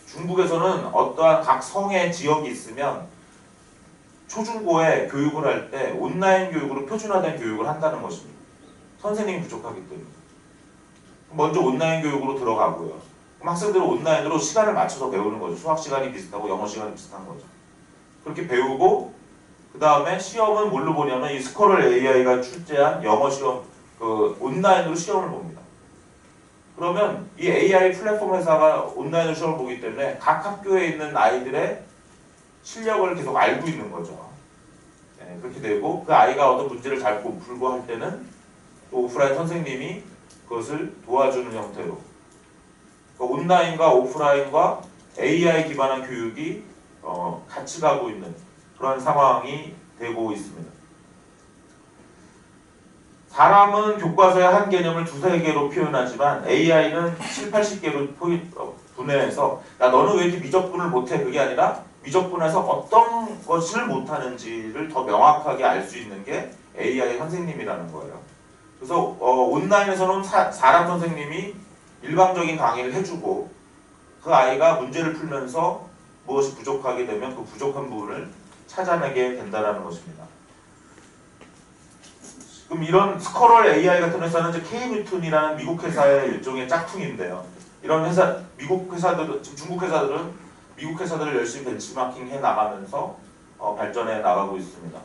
중국에서는 어떠한 각 성의 지역이 있으면 초중고에 교육을 할 때 온라인 교육으로 표준화된 교육을 한다는 것입니다. 선생님이 부족하기 때문에. 먼저 온라인 교육으로 들어가고요. 그럼 학생들은 온라인으로 시간을 맞춰서 배우는 거죠. 수학 시간이 비슷하고 영어 시간이 비슷한 거죠. 그렇게 배우고 그 다음에 시험은 뭘로 보냐면 이 스코럴 AI가 출제한 영어 시험 온라인으로 시험을 봅니다. 그러면 이 AI 플랫폼 회사가 온라인으로 시험을 보기 때문에 각 학교에 있는 아이들의 실력을 계속 알고 있는 거죠. 네, 그렇게 되고 그 아이가 어떤 문제를 잘 풀고 할 때는 또 오프라인 선생님이 그것을 도와주는 형태로 그러니까 온라인과 오프라인과 AI 기반한 교육이 같이 가고 있는 그런 상황이 되고 있습니다. 사람은 교과서의 한 개념을 두세 개로 표현하지만 AI는 7, 80개로 분해해서 야 너는 왜 이렇게 미적분을 못해? 그게 아니라 미적분에서 어떤 것을 못하는지를 더 명확하게 알 수 있는 게 AI 선생님이라는 거예요. 그래서 온라인에서는 사람 선생님이 일방적인 강의를 해주고 그 아이가 문제를 풀면서 무엇이 부족하게 되면 그 부족한 부분을 찾아내게 된다는 것입니다. 그럼 이런 스커럴 AI 같은 회사는 이제 K뮤튼이라는 미국 회사의 일종의 짝퉁인데요. 이런 회사, 미국 회사들, 지금 중국 회사들은 미국 회사들을 열심히 벤치마킹 해 나가면서 발전해 나가고 있습니다.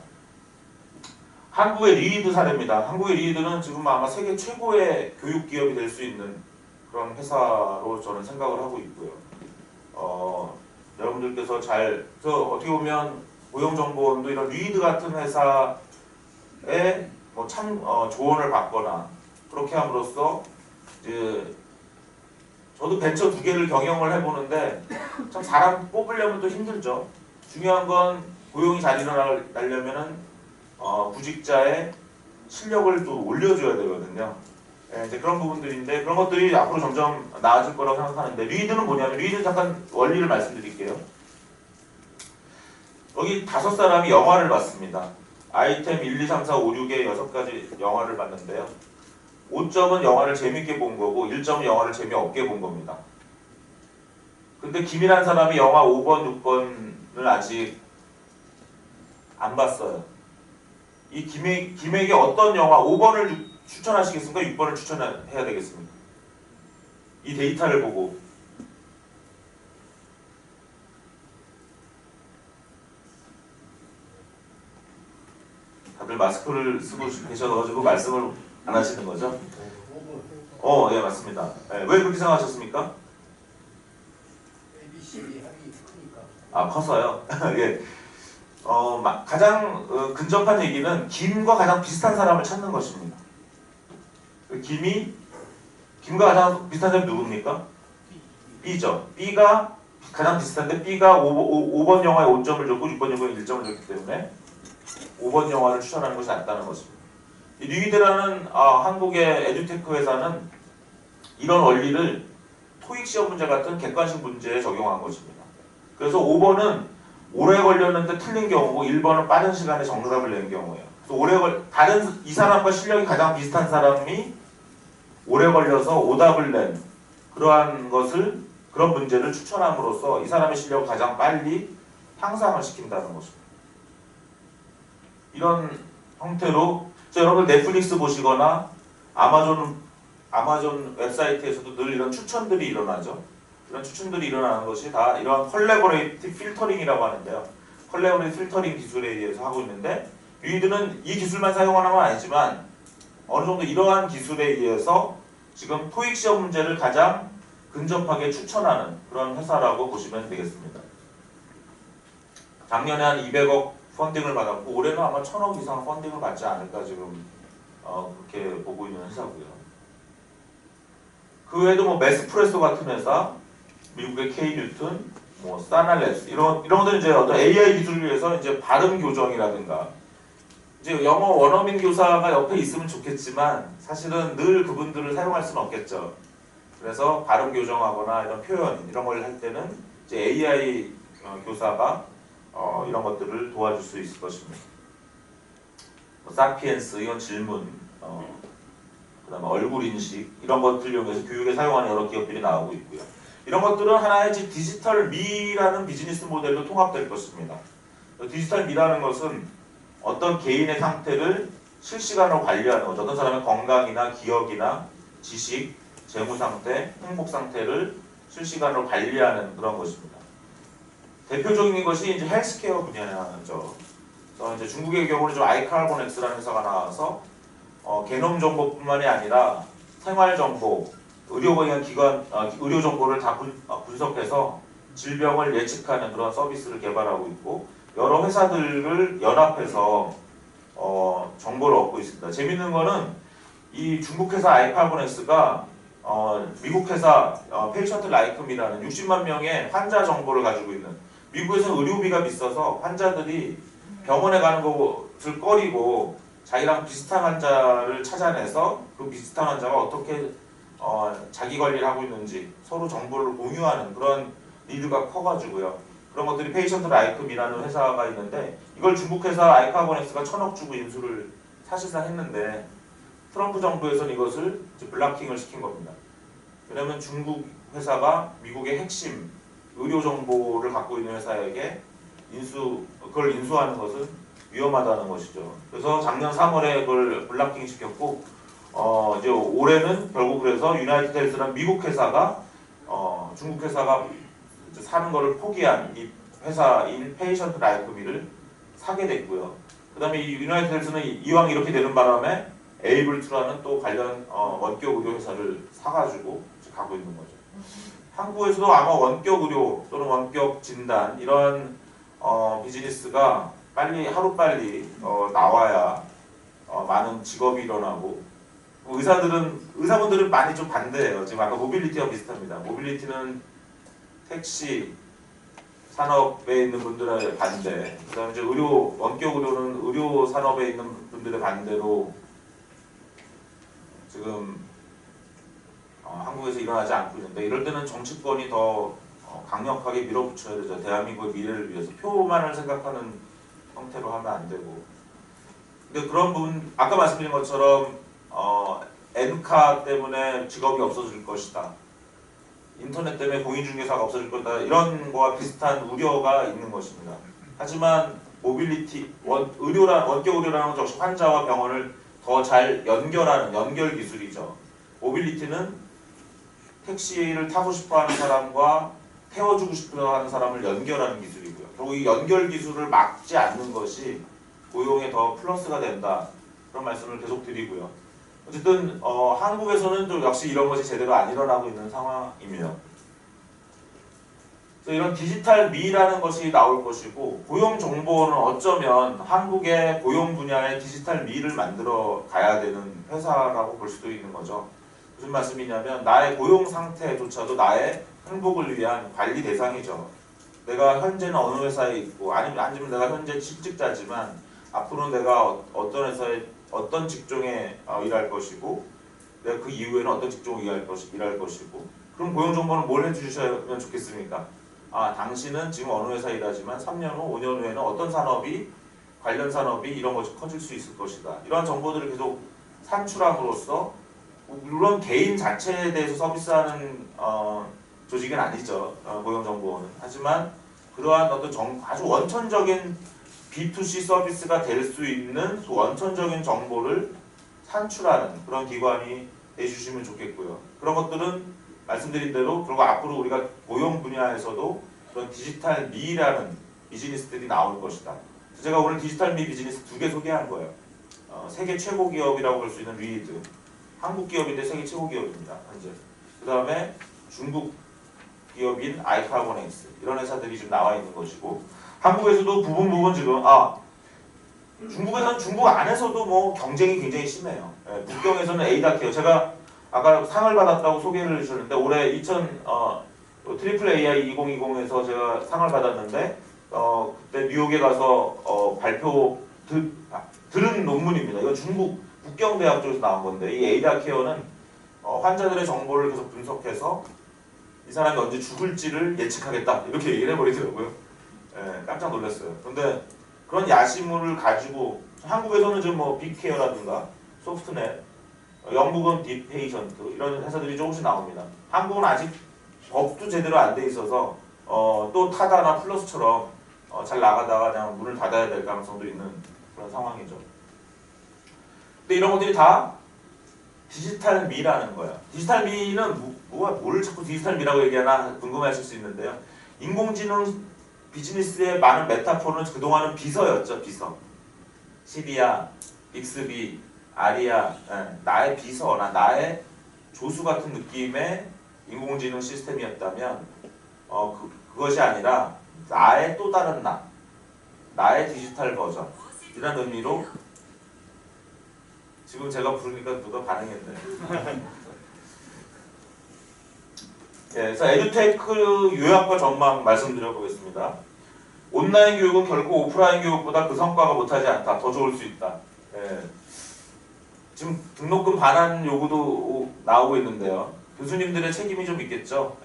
한국의 리히드 사례입니다. 한국의 리히드는 지금 아마 세계 최고의 교육 기업이 될 수 있는 그런 회사로 저는 생각을 하고 있고요. 여러분들께서 어떻게 보면 고용정보원도 이런 리히드 같은 회사에 조언을 받거나 그렇게 함으로써 이제 저도 벤처 2개를 경영을 해보는데 참 사람 뽑으려면 또 힘들죠. 중요한 건 고용이 잘 일어나려면은 구직자의 실력을 또 올려줘야 되거든요. 네, 이제 그런 부분들인데 그런 것들이 앞으로 점점 나아질 거라고 생각하는데 리드는 뭐냐면 리드 잠깐 원리를 말씀드릴게요. 여기 5사람이 영화를 봤습니다. 아이템 1, 2, 3, 4, 5, 6의 6가지 영화를 봤는데요. 5점은 영화를 재밌게 본 거고 1점은 영화를 재미없게 본 겁니다. 근데 김이라는 사람이 영화 5번, 6번을 아직 안 봤어요. 이 김에게 어떤 영화 5번을 추천하시겠습니까? 6번을 추천해야 되겠습니까? 이 데이터를 보고 다들 마스크를 쓰고 계셔가지고 말씀을 안 하시는 거죠? 예, 맞습니다. 네, 왜 그렇게 생각하셨습니까? 커서요? 예. 가장 근접한 얘기는 김과 가장 비슷한 사람을 찾는 것입니다. 김과 가장 비슷한 사람이 누굽니까? B죠. B가 가장 비슷한데 B가 5번 영화에 5점을 줬고 6번 영화에 1점을 줬기 때문에 5번 영화를 추천하는 것이 낫다는 것입니다. 이 뉴이드라는 한국의 에듀테크 회사는 이런 원리를 토익 시험 문제 같은 객관식 문제에 적용한 것입니다. 그래서 5번은 오래 걸렸는데 틀린 경우고 1번은 빠른 시간에 정답을 낸 경우예요. 그래서 다른 이 사람과 실력이 가장 비슷한 사람이 오래 걸려서 오답을 낸 그런 문제를 추천함으로써 이 사람의 실력을 가장 빨리 향상을 시킨다는 것입니다. 이런 형태로 여러분들 넷플릭스 보시거나 아마존 웹사이트에서도 늘 이런 추천들이 일어나죠. 이런 추천들이 일어나는 것이 다 이런 컬래버레이티브 필터링이라고 하는데요. 컬래버레이티브 필터링 기술에 의해서 하고 있는데 뉴이드는 이 기술만 사용하는 건 아니지만 어느 정도 이러한 기술에 의해서 지금 토익 시험 문제를 가장 근접하게 추천하는 그런 회사라고 보시면 되겠습니다. 작년에 한 200억 펀딩을 받았고 올해는 아마 1000억 이상 펀딩을 받지 않을까 지금 그렇게 보고 있는 회사고요. 그 외에도 뭐 메스프레소 같은 회사, 미국의 K-뉴튼, 뭐 사날레스 이런 것들은 이제 어떤 AI 기술을 위해서 이제 발음 교정이라든가 이제 영어 원어민 교사가 옆에 있으면 좋겠지만 사실은 늘 그분들을 사용할 수는 없겠죠. 그래서 발음 교정하거나 이런 표현 이런 걸 할 때는 이제 AI 교사가 이런 것들을 도와줄 수 있을 것입니다. 사피엔스 이건 질문, 그다음에 얼굴 인식 이런 것들을 이용해서 교육에 사용하는 여러 기업들이 나오고 있고요. 이런 것들은 하나의 디지털 미라는 비즈니스 모델로 통합될 것입니다. 디지털 미라는 것은 어떤 개인의 상태를 실시간으로 관리하는 거죠. 어떤 사람의 건강이나 기억이나 지식, 재무 상태, 행복 상태를 실시간으로 관리하는 그런 것입니다. 대표적인 것이 이제 헬스케어 분야죠. 그래서 이제 중국의 경우는 좀 아이카르보넥스라는 회사가 나와서 게놈 정보뿐만이 아니라 생활 정보, 의료기관 의료 정보를 다 분석해서 질병을 예측하는 그런 서비스를 개발하고 있고 여러 회사들을 연합해서 정보를 얻고 있습니다. 재밌는 거는 이 중국 회사 아이카르보넥스가 미국 회사 페이션트 라이크미라는 60만 명의 환자 정보를 가지고 있는 미국에서는 의료비가 비싸서 환자들이 병원에 가는 것을 꺼리고 자기랑 비슷한 환자를 찾아내서 그 비슷한 환자가 어떻게 자기 관리를 하고 있는지 서로 정보를 공유하는 그런 니드가 커가지고요. 그런 것들이 페이션트 라이크미라는 회사가 있는데 이걸 중국 회사 아이카르보넥스가 1000억 주고 인수를 사실상 했는데 트럼프 정부에서는 이것을 블락킹을 시킨 겁니다. 왜냐하면 중국 회사가 미국의 핵심 의료 정보를 갖고 있는 회사에게 그걸 인수하는 것은 위험하다는 것이죠. 그래서 작년 3월에 그걸 블락킹 시켰고 이제 올해는 결국 그래서 유나이티드 헬스라는 미국 회사가 중국 회사가 사는 것을 포기한 이 회사인 페이션트 라이크미를 사게 됐고요. 그 다음에 이 유나이티드 헬스는 이왕 이렇게 되는 바람에 에이블2라는 또 관련 원격 의료 회사를 사가지고 가고 있는 거죠. 한국에서도 아마 원격 의료 또는 원격 진단 이런 비즈니스가 하루빨리 나와야 많은 직업이 일어나고 의사분들은 많이 좀 반대해요. 지금 아까 모빌리티와 비슷합니다. 모빌리티는 택시 산업에 있는 분들의 반대, 그 다음에 이제 원격 의료는 의료 산업에 있는 분들의 반대로 지금 한국에서 일어나지 않고 있는데 이럴 때는 정치권이 더 강력하게 밀어붙여야 되죠. 대한민국의 미래를 위해서 표만을 생각하는 형태로 하면 안 되고. 근데 그런 부분 아까 말씀드린 것처럼 엔카 때문에 직업이 없어질 것이다. 인터넷 때문에 공인중개사가 없어질 거다. 이런 거와 비슷한 우려가 있는 것입니다. 하지만 모빌리티, 원격 의료라는 것 역시 환자와 병원을 더 잘 연결하는 연결 기술이죠. 모빌리티는 택시를 타고 싶어하는 사람과 태워주고 싶어하는 사람을 연결하는 기술이고요. 결국 이 연결 기술을 막지 않는 것이 고용에 더 플러스가 된다. 그런 말씀을 계속 드리고요. 어쨌든 한국에서는 또 역시 이런 것이 제대로 안 일어나고 있는 상황입니다. 그래서 이런 디지털 미라는 것이 나올 것이고 고용 정보는 어쩌면 한국의 고용 분야의 디지털 미를 만들어 가야 되는 회사라고 볼 수도 있는 거죠. 무슨 말씀이냐면 나의 고용 상태조차도 나의 행복을 위한 관리 대상이죠. 내가 현재는 어느 회사에 있고 아니면 내가 현재 실직자지만 앞으로 내가 어떤 회사에 어떤 직종에 일할 것이고 내가 그 이후에는 어떤 직종에 일할 것이고 그럼 고용정보는 뭘 해주시면 좋겠습니까? 당신은 지금 어느 회사에 일하지만 3년 후, 5년 후에는 어떤 산업이 관련 산업이 이런 것이 커질 수 있을 것이다. 이러한 정보들을 계속 산출함으로써 물론 개인 자체에 대해서 서비스하는 조직은 아니죠. 고용정보원은. 하지만 그러한 어떤 아주 원천적인 B2C 서비스가 될 수 있는 원천적인 정보를 산출하는 그런 기관이 해주시면 좋겠고요. 그런 것들은 말씀드린 대로 그리고 앞으로 우리가 고용 분야에서도 그런 디지털 미라는 비즈니스들이 나올 것이다. 제가 오늘 디지털 미 비즈니스 2개 소개한 거예요. 세계 최고 기업이라고 볼 수 있는 리드. 한국 기업인데 세계 최고 기업입니다. 현재. 그 다음에 중국 기업인 아이카고넥스 이런 회사들이 지금 나와 있는 것이고 한국에서도 부분 지금 중국에서는 중국 안에서도 뭐 경쟁이 굉장히 심해요. 북경에서는 에이다케어 제가 아까 상을 받았다고 소개를 해주셨는데 올해 트리플 AI 2020에서 제가 상을 받았는데 그때 뉴욕에 가서 들은 논문입니다. 이건 중국 북경대학 쪽에서 나온 건데 이 에이다케어는 환자들의 정보를 계속 분석해서 이 사람이 언제 죽을지를 예측하겠다 이렇게 얘기를 해버리더라고요. 깜짝 놀랐어요. 그런데 그런 야심을 가지고 한국에서는 지금 뭐 빅케어라든가 소프트넷, 영국은 딥페이션트 이런 회사들이 조금씩 나옵니다. 한국은 아직 법도 제대로 안 돼 있어서 또 타다나 플러스처럼 잘 나가다가 그냥 문을 닫아야 될 가능성도 있는 그런 상황이죠. 근데 이런 것들이 다 디지털 미라는 거예요. 디지털 미는 뭘 자꾸 디지털 미라고 얘기하나 궁금해하실 수 있는데요. 인공지능 비즈니스의 많은 메타포는 그동안은 비서였죠. 비서. 시리아, 빅스비, 아리아, 나의 비서나 나의 조수 같은 느낌의 인공지능 시스템이었다면 그것이 아니라 나의 또 다른 나의 디지털 버전 이라는 의미로 지금 제가 부르니까 누가 반응했네. 그래서 에듀테크 요약과 전망 말씀드려보겠습니다. 온라인 교육은 결코 오프라인 교육보다 그 성과가 못하지 않다. 더 좋을 수 있다. 지금 등록금 반환 요구도 나오고 있는데요. 교수님들의 책임이 좀 있겠죠.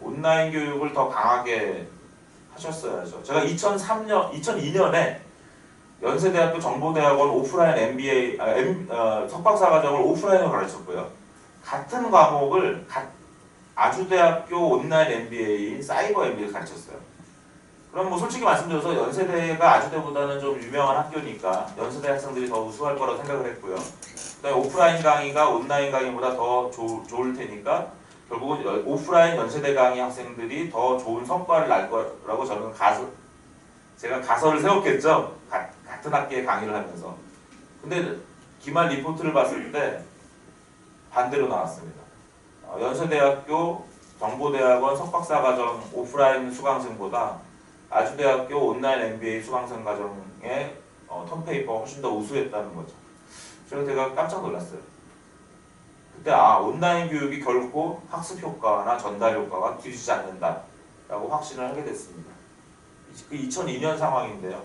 온라인 교육을 더 강하게 하셨어야죠. 제가 2002년에 연세대학교 정보대학원 오프라인 MBA, 석박사과정을 오프라인으로 가르쳤고요. 같은 과목을 아주대학교 온라인 MBA인 사이버 MBA를 가르쳤어요. 그럼 뭐 솔직히 말씀드려서 연세대가 아주대보다는 좀 유명한 학교니까 연세대 학생들이 더 우수할 거라고 생각을 했고요. 그다음에 오프라인 강의가 온라인 강의보다 더 좋을 테니까 결국은 오프라인 연세대 강의 학생들이 더 좋은 성과를 날 거라고 저는 제가 가설을 세웠겠죠. 같은 학기에 강의를 하면서. 근데 기말 리포트를 봤을 때 반대로 나왔습니다. 연세대학교 정보대학원 석박사과정 오프라인 수강생보다 아주대학교 온라인 MBA 수강생 과정의 턴페이퍼가 훨씬 더 우수했다는 거죠. 그래서 제가 깜짝 놀랐어요. 그때 온라인 교육이 결코 학습 효과나 전달 효과가 뒤지지 않는다라고 확신을 하게 됐습니다. 그 2002년 상황인데요.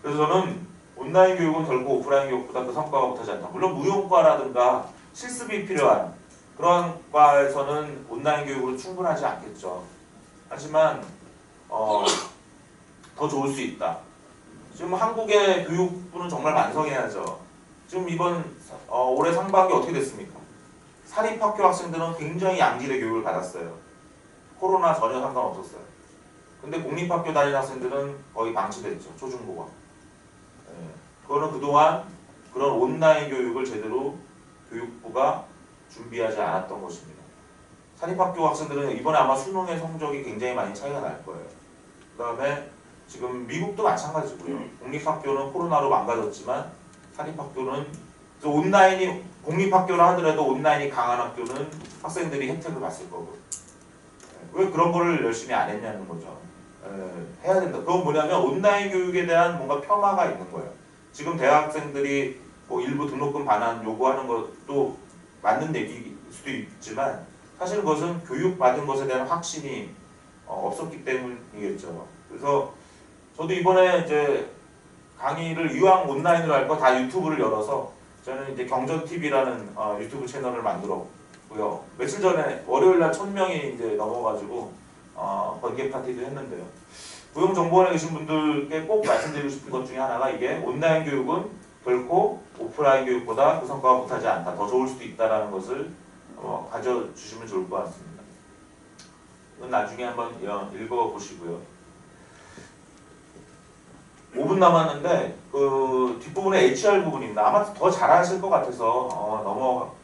그래서 저는 온라인 교육은 결코 오프라인 교육보다 그 성과가 못하지 않다. 물론 무용과라든가 실습이 필요한 그런 과에서는 온라인 교육으로 충분하지 않겠죠. 하지만 더 좋을 수 있다. 지금 한국의 교육부는 정말 만성해야죠. 지금 올해 상반기 어떻게 됐습니까? 사립학교 학생들은 굉장히 양질의 교육을 받았어요. 코로나 전혀 상관없었어요. 근데 공립학교 다니는 학생들은 거의 방치됐죠. 초중고가. 그거는 그동안 그런 온라인 교육을 제대로 교육부가 준비하지 않았던 것입니다. 사립학교 학생들은 이번에 아마 수능의 성적이 굉장히 많이 차이가 날 거예요. 그 다음에 지금 미국도 마찬가지고요. 공립학교는 코로나로 망가졌지만 사립학교는 공립학교라 하더라도 온라인이 강한 학교는 학생들이 혜택을 봤을 거고 왜 그런 거를 열심히 안 했냐는 거죠. 해야 된다. 그건 뭐냐면 온라인 교육에 대한 뭔가 폄하가 있는 거예요. 지금 대학생들이 뭐 일부 등록금 반환 요구하는 것도 맞는 얘기일 수도 있지만 사실 그것은 교육받은 것에 대한 확신이 없었기 때문이겠죠. 그래서 저도 이번에 이제 강의를 이왕 온라인으로 할 거 다 유튜브를 열어서 저는 이제 경전TV라는 유튜브 채널을 만들었고요. 며칠 전에 월요일날 1000명이 이제 넘어가지고 번개 파티도 했는데요. 고용정보원에 계신 분들께 꼭 말씀드리고 싶은 것 중에 하나가 이게 온라인 교육은 결코 오프라인 교육보다 그 성과가 못하지 않다. 더 좋을 수도 있다는 것을 가져주시면 좋을 것 같습니다. 이건 나중에 한번 읽어보시고요. 5분 남았는데 그 뒷부분에 HR 부분입니다. 아마 더 잘하실 것 같아서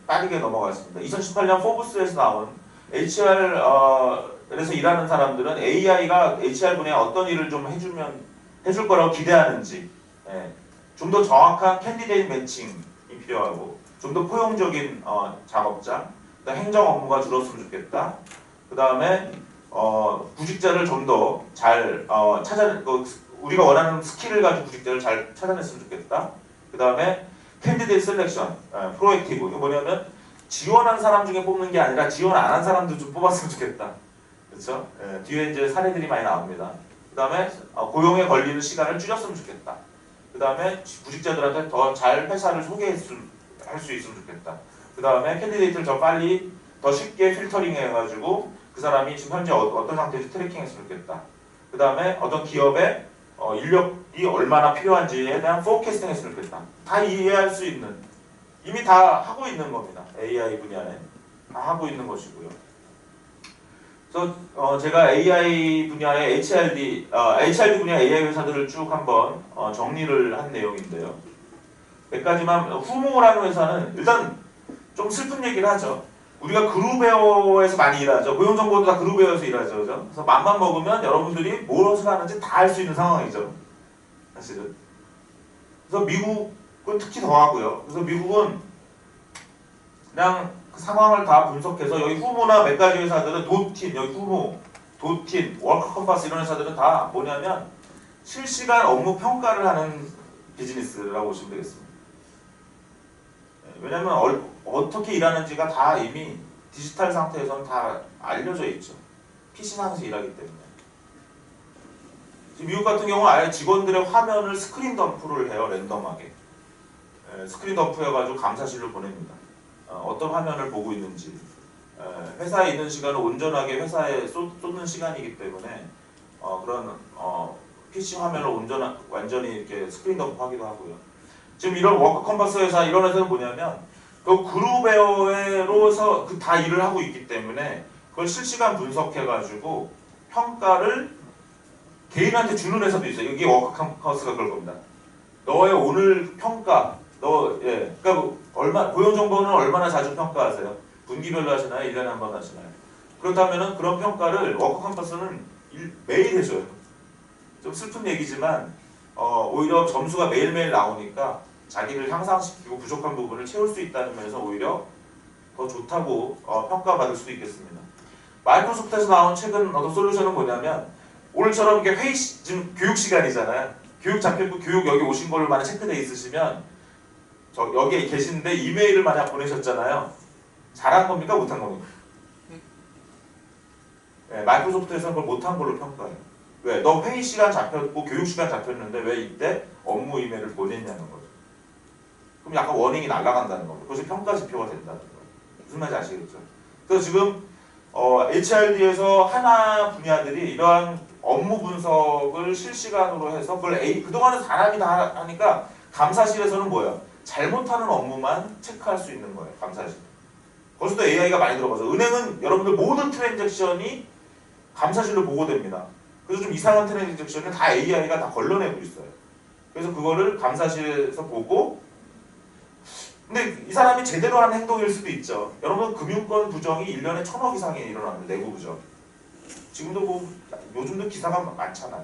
빠르게 넘어가겠습니다. 2018년 포브스에서 나온 HR에서 일하는 사람들은 AI가 HR 분야에 어떤 일을 좀 해줄 거라고 기대하는지, 좀 더 정확한 캔디데이트 매칭이 필요하고, 좀 더 포용적인 작업장, 행정 업무가 줄었으면 좋겠다. 그 다음에 구직자를 좀 더 잘 우리가 원하는 스킬을 가지고 구직자를 잘 찾아냈으면 좋겠다. 그 다음에 캔디데이트 셀렉션, 프로액티브. 이거 뭐냐면 지원한 사람 중에 뽑는 게 아니라 지원 안 한 사람도 좀 뽑았으면 좋겠다. 그렇죠? 뒤에 이제 사례들이 많이 나옵니다. 그 다음에 고용에 걸리는 시간을 줄였으면 좋겠다. 그 다음에 구직자들한테 더 잘 회사를 소개할 수 있으면 좋겠다. 그 다음에 캔디데이트를 더 쉽게 필터링 해가지고 그 사람이 지금 현재 어떤 상태인지 트래킹했으면 좋겠다. 그 다음에 어떤 기업에 인력이 얼마나 필요한지에 대한 포캐스팅 했으면 좋겠다. 다 이해할 수 있는, 이미 다 하고 있는 겁니다. AI 분야에 다 하고 있는 것이고요. 그래서 제가 AI 분야의 HRD 분야 AI 회사들을 쭉 한번 정리를 한 내용인데요. 몇 가지만. 후모라는 회사는 일단 좀 슬픈 얘기를 하죠. 우리가 그룹웨어에서 많이 일하죠. 고용정보도 다 그룹웨어에서 일하죠. 그죠? 그래서 맘만 먹으면 여러분들이 무엇을 하는지 다 알 수 있는 상황이죠. 사실은. 그래서 미국은 특히 더 하고요. 그래서 미국은 그냥 그 상황을 다 분석해서, 여기 후모나 몇 가지 회사들은 도틴, 여기 후모, 도틴, 워크컴파스 이런 회사들은 다 뭐냐면 실시간 업무 평가를 하는 비즈니스라고 보시면 되겠습니다. 왜냐면 어떻게 일하는지가 다 이미 디지털 상태에서는 다 알려져 있죠. PC상에서 일하기 때문에. 미국 같은 경우는 아예 직원들의 화면을 스크린 덤프를 해요. 랜덤하게. 스크린 덤프 해가지고 감사실로 보냅니다. 어떤 화면을 보고 있는지. 회사에 있는 시간은 온전하게 회사에 쏟는 시간이기 때문에 그런 PC 화면을 완전히 이렇게 스크린 덤프 하기도 하고요. 지금 이런 워크 컴퍼스 회사, 이런 회사는 뭐냐면 그 그룹웨어로서 다 일을 하고 있기 때문에 그걸 실시간 분석해가지고 평가를 개인한테 주는 회사도 있어요. 여기 워크 컴퍼스가 그럴 겁니다. 너의 오늘 평가, 그러니까 고용정보는 얼마나 자주 평가하세요? 분기별로 하시나요? 1년에 한 번 하시나요? 그렇다면은 그런 평가를 워크 컴퍼스는 매일 해줘요. 좀 슬픈 얘기지만 오히려 점수가 매일매일 나오니까 자기를 향상시키고 부족한 부분을 채울 수 있다는 면에서 오히려 더 좋다고 평가받을 수도 있겠습니다. 마이크로소프트에서 나온 최근 어떤 솔루션은 뭐냐면, 오늘처럼 이렇게 지금 교육 시간이잖아요. 교육 잡혔고 교육 여기 오신 걸로 만약 체크돼 있으시면 여기에 계시는데 이메일을 만약 보내셨잖아요. 잘한 겁니까? 못한 겁니까? 마이크로소프트에서는 그걸 못한 걸로 평가해요. 왜? 너 회의 시간 잡혔고 교육 시간 잡혔는데 왜 이때 업무 이메일을 보냈냐는 거죠. 그럼 약간 워닝이 날아간다는 거죠. 그것이 평가 지표가 된다는 거예요. 무슨 말인지 아시겠죠? 그래서 지금 HRD에서 하나 분야들이 이러한 업무 분석을 실시간으로 해서 그걸 그동안은 사람이 다 하니까 감사실에서는 뭐예요? 잘못하는 업무만 체크할 수 있는 거예요. 감사실. 거기서도 AI가 많이 들어가죠. 은행은 여러분들 모든 트랜잭션이 감사실로 보고됩니다. 그래서 좀 이상한 트랜잭션을 다 AI가 다 걸러내고 있어요. 그래서 그거를 감사실에서 보고, 근데 이 사람이 제대로 한 행동일 수도 있죠. 여러분 금융권 부정이 1년에 1000억 이상이 일어납니다. 내부 부정. 지금도 뭐 요즘도 기사가 많잖아요.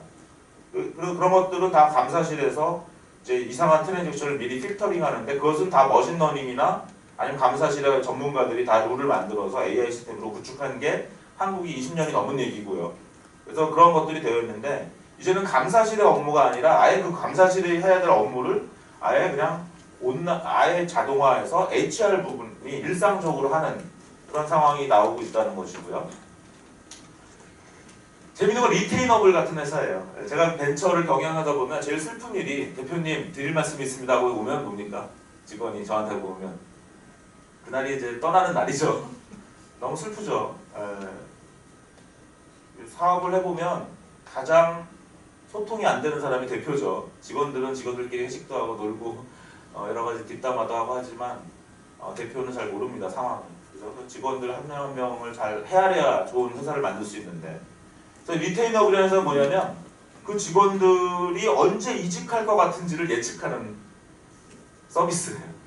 그런 것들은 다 감사실에서 이제 이상한 트랜잭션을 미리 필터링 하는데, 그것은 다 머신러닝이나 아니면 감사실의 전문가들이 다 룰을 만들어서 AI 시스템으로 구축한 게 한국이 20년이 넘은 얘기고요. 그래서 그런 것들이 되어 있는데, 이제는 감사실의 업무가 아니라 아예 그 감사실이 해야 될 업무를 아예 그냥 아예 자동화해서 HR 부분이 일상적으로 하는 그런 상황이 나오고 있다는 것이고요. 재밌는 건 리테이너블 같은 회사예요. 제가 벤처를 경영하다 보면 제일 슬픈 일이, 대표님 드릴 말씀이 있습니다 하고 오면 뭡니까? 직원이 저한테 보면 그날이 이제 떠나는 날이죠. 너무 슬프죠. 사업을 해보면 가장 소통이 안 되는 사람이 대표죠. 직원들은 직원들끼리 회식도 하고 놀고 여러 가지 뒷담화도 하고 하지만 대표는 잘 모릅니다, 상황을. 그래서 그 직원들 한 명 한 명을 잘 헤아려야 좋은 회사를 만들 수 있는데, 그래서 리테이너 브랜드에서는 뭐냐면 그 직원들이 언제 이직할 것 같은지를 예측하는 서비스예요.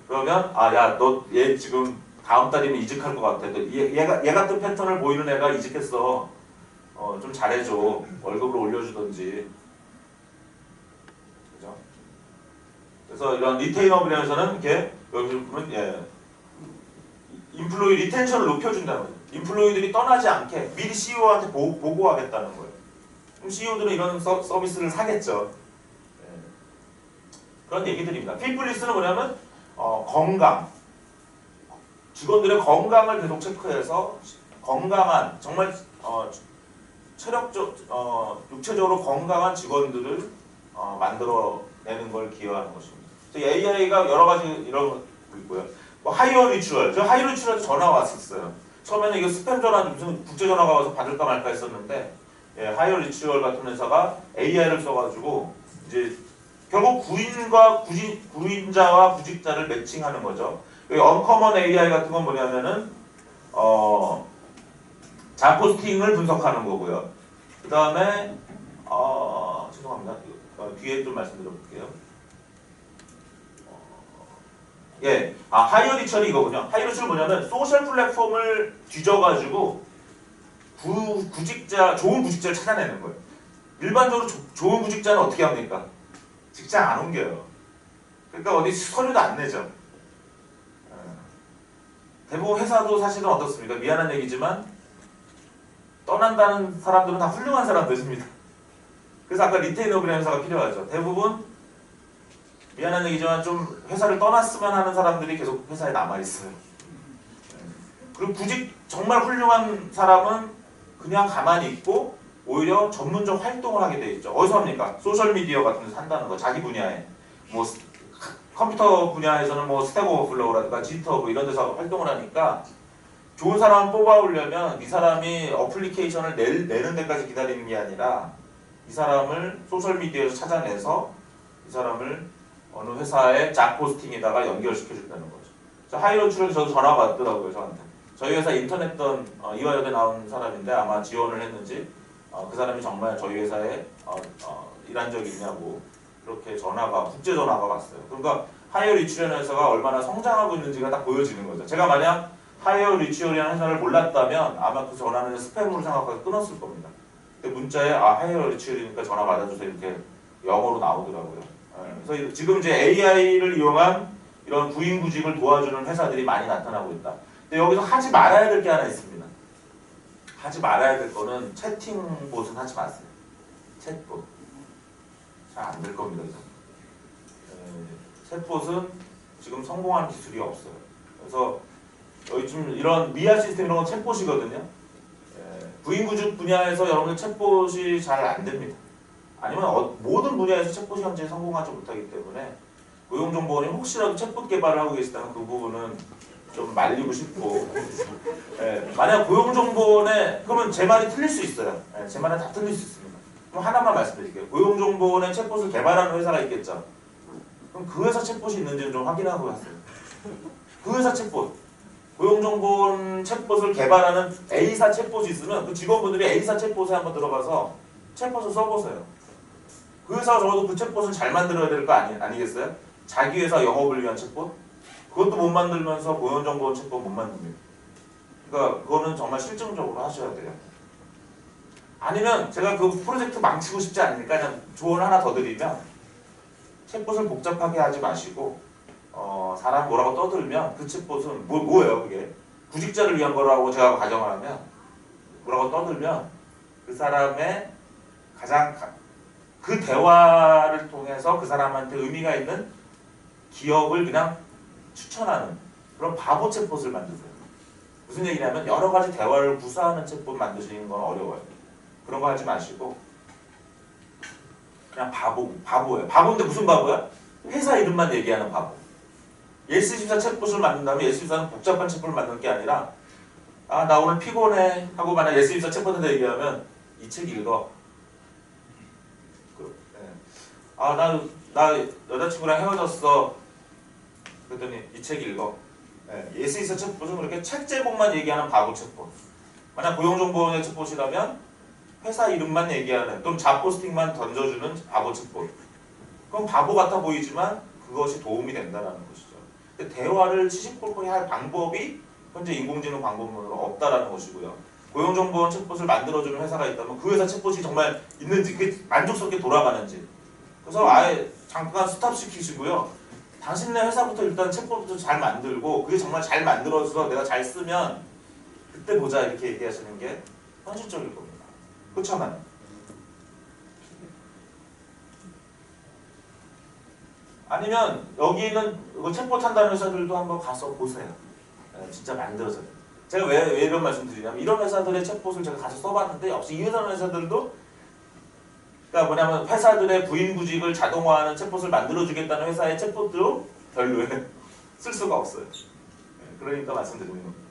그러면 야, 너 얘 지금 다음 달이면 이직할 것 같아. 얘 같은 패턴을 보이는 애가 이직했어. 좀 잘해줘. 월급을 올려주던지. 그죠? 그래서 이런 리테이너 브랜드에서는 이렇게 여기 보면 인플로이 리텐션을 높여준다는 거예요. 인플로이들이 떠나지 않게 미리 CEO한테 보고하겠다는 거예요. 그럼 CEO들은 이런 서비스를 사겠죠. 그런 얘기들입니다. 피플리스는 뭐냐면 건강, 직원들의 건강을 계속 체크해서 건강한, 정말 체력적, 육체적으로 건강한 직원들을 만들어내는 걸 기여하는 것입니다. AI가 여러 가지 이런 거 있고요. 뭐 하이어 리추얼, 저 하이어 리추얼에도 전화 왔었어요. 처음에는 이거 스팸 전화, 무슨 국제 전화가 와서 받을까 말까 했었는데, 하이어 리추얼 같은 회사가 AI를 써가지고 이제 결국 구인자와 구직자를 매칭하는 거죠. 여기 언커먼 AI 같은 건 뭐냐면은 자포스팅을 분석하는 거고요. 그 다음에 죄송합니다. 뒤에 좀 말씀드려볼게요. 하이어 리추얼이 이거군요. 하이어 리추얼 뭐냐면 소셜 플랫폼을 뒤져가지고 좋은 구직자를 찾아내는 거예요. 일반적으로 좋은 구직자는 어떻게 합니까? 직장 안 옮겨요. 그러니까 어디 서류도 안 내죠. 대부분 회사도 사실은 어떻습니까? 미안한 얘기지만 떠난다는 사람들은 다 훌륭한 사람들입니다. 그래서 아까 리테이너 브랜드가 필요하죠. 대부분 미안한 얘기지만 좀 회사를 떠났으면 하는 사람들이 계속 회사에 남아있어요. 그리고 정말 훌륭한 사람은 그냥 가만히 있고 오히려 전문적 활동을 하게 돼 있죠. 어디서 합니까? 소셜미디어 같은 데서 한다는 거. 자기 분야에. 뭐 컴퓨터 분야에서는 뭐 스택 오버플로우라든가 지터브 이런 데서 활동을 하니까 좋은 사람을 뽑아오려면 이 사람이 어플리케이션을 내는 데까지 기다리는 게 아니라 이 사람을 소셜미디어에서 찾아내서 이 사람을 어느 회사의 잡 포스팅에다가 연결시켜준다는 거죠. 하이어 출연에 저도 전화가 왔더라고요, 저한테. 저희 회사 인터넷던 이화여대 나온 사람인데 아마 지원을 했는지 그 사람이 정말 저희 회사에 일한 적이 있냐고 그렇게 국제 전화가 왔어요. 그러니까 하이어 리추얼 회사가 얼마나 성장하고 있는지가 딱 보여지는 거죠. 제가 만약 하이어 리추얼이라는 회사를 몰랐다면 아마 그 전화는 스팸으로 생각하고 끊었을 겁니다. 근데 문자에 하이어 리추얼이니까 전화 받아주세요 이렇게 영어로 나오더라고요. 그래서 지금 이제 AI를 이용한 이런 구인구직을 도와주는 회사들이 많이 나타나고 있다. 근데 여기서 하지 말아야 될 게 하나 있습니다. 하지 말아야 될 거는 채팅봇은 하지 마세요. 챗봇. 잘 안 될 겁니다. 챗봇은 지금 성공한 기술이 없어요. 그래서 여기 좀 이런 미아 시스템 이런 건 챗봇이거든요. 구인구직 분야에서 여러분들 챗봇이 잘 안 됩니다. 아니면 모든 분야에서 챗봇이 현재 성공하지 못하기 때문에 고용정보원이 혹시라도 챗봇 개발을 하고 계시다면 그 부분은 좀 말리고 싶고 만약 고용정보원에 그러면 제 말이 틀릴 수 있어요. 제 말은 다 틀릴 수 있습니다. 그럼 하나만 말씀드릴게요. 고용정보원에 챗봇을 개발하는 회사가 있겠죠. 그럼 그 회사 챗봇이 있는지는 좀 확인하고 가세요. 그 회사 챗봇 고용정보원 챗봇을 개발하는 A사 챗봇이 있으면 그 직원분들이 A사 챗봇에 한번 들어가서 챗봇을 써보세요. 그 회사가 적어도 그 챗봇을 잘 만들어야 될 거 아니겠어요? 자기 회사 영업을 위한 챗봇? 그것도 못 만들면서 고용정보원 챗봇 못 만듭니다. 그러니까 그거는 정말 실증적으로 하셔야 돼요. 아니면 제가 그 프로젝트 망치고 싶지 않으니까 그냥 조언 하나 더 드리면 챗봇을 복잡하게 하지 마시고 사람 뭐라고 떠들면 그 챗봇은 뭐예요 그게? 구직자를 위한 거라고 제가 가정을 하면 뭐라고 떠들면 그 사람의 가장 그 대화를 통해서 그 사람한테 의미가 있는 기업을 그냥 추천하는 그런 바보 챗봇을 만드세요. 무슨 얘기냐면 여러 가지 대화를 구사하는 챗봇 만드시는 건 어려워요. 그런 거 하지 마시고 그냥 바보예요. 바보인데 무슨 바보야? 회사 이름만 얘기하는 바보. 예스24 챗봇을 만든다면 예스24는 복잡한 챗봇을 만드는 게 아니라 아, 나 오늘 피곤해 하고 만약 예스24 챗봇한테 얘기하면 이 책 읽어. 아, 나 여자친구랑 헤어졌어. 그랬더니 이 책 읽어. 예스24 챗봇은 그렇게 책 제목만 얘기하는 바보 챗봇. 만약 고용정보원의 챗봇이라면 회사 이름만 얘기하는 또는 잡포스팅만 던져주는 바보 챗봇. 그럼 바보 같아 보이지만 그것이 도움이 된다는 것이죠. 근데 대화를 70꼴꼴이 할 방법이 현재 인공지능 방법론으로 없다라는 것이고요. 고용정보원 챗봇을 만들어주는 회사가 있다면 그 회사 챗봇이 정말 있는지 그게 만족스럽게 돌아가는지 그래서 아예 잠깐 스탑시키시고요. 당신네 회사부터 일단 챗봇부터 잘 만들고 그게 정말 잘 만들어서 내가 잘 쓰면 그때 보자 이렇게 얘기하시는 게 현실적일 겁니다. 그렇잖아요. 아니면 여기 있는 챗봇 한다는 회사들도 한번 가서 보세요. 진짜 만들어서. 제가 왜 이런 말씀 드리냐면 이런 회사들의 챗봇을 제가 가서 써봤는데 역시 이 회사들도 그러니까 뭐냐면 회사들의 부인구직을 자동화하는 챗봇을 만들어주겠다는 회사의 챗봇도 별로예요. 쓸 수가 없어요. 그러니까 말씀드리는 겁니다.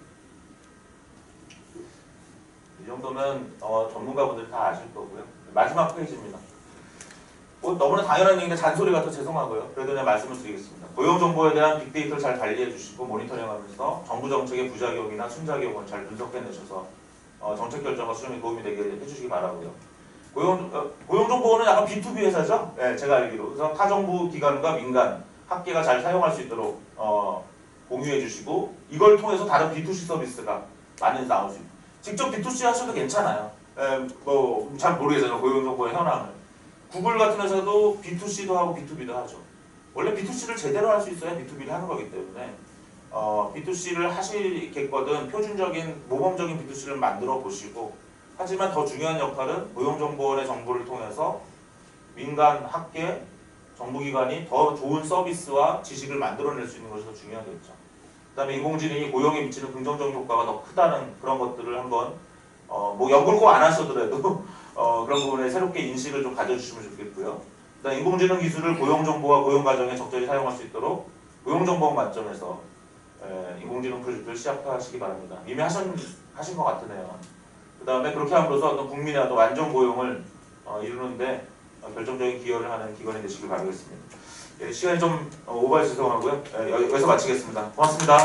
이 정도면 전문가분들이 다 아실 거고요. 마지막 페이지입니다. 너무나 당연한 얘기인데 잔소리 같아 죄송하고요. 그래도 그냥 말씀을 드리겠습니다. 고용정보에 대한 빅데이터를 잘 관리해 주시고 모니터링하면서 정부 정책의 부작용이나 순작용을 잘 분석해내셔서 정책 결정과 수정에 도움이 되게 해주시기 바라고요. 고용정보원은 약간 B2B 회사죠? 네, 제가 알기로. 그래서 타정부 기관과 민간, 학계가 잘 사용할 수 있도록 공유해 주시고 이걸 통해서 다른 B2C 서비스가 많이 나올 수 있고 직접 B2C 하셔도 괜찮아요. 잘 모르겠어요. 고용정보의 현황을. 구글 같은 회사도 B2C도 하고 B2B도 하죠. 원래 B2C를 제대로 할 수 있어야 B2B를 하는 거기 때문에 B2C를 하시겠거든 표준적인 모범적인 B2C를 만들어 보시고 하지만 더 중요한 역할은 고용정보원의 정보를 통해서 민간, 학계, 정부기관이 더 좋은 서비스와 지식을 만들어낼 수 있는 것이 더 중요하겠죠. 그 다음에 인공지능이 고용에 미치는 긍정적인 효과가 더 크다는 그런 것들을 한번 연구를 꼭 안 하셔더라도 그런 부분에 새롭게 인식을 좀 가져주시면 좋겠고요. 그다음 인공지능 기술을 고용정보와 고용가정에 적절히 사용할 수 있도록 고용정보원 관점에서 인공지능 프로젝트를 시작하시기 바랍니다. 이미 하신 것 같으네요. 그 다음에 그렇게 함으로써 어떤 국민의 어떤 완전 고용을 이루는데 결정적인 기여를 하는 기관이 되시길 바라겠습니다. 시간이 좀 오버해서 죄송하고요. 여기서 마치겠습니다. 고맙습니다.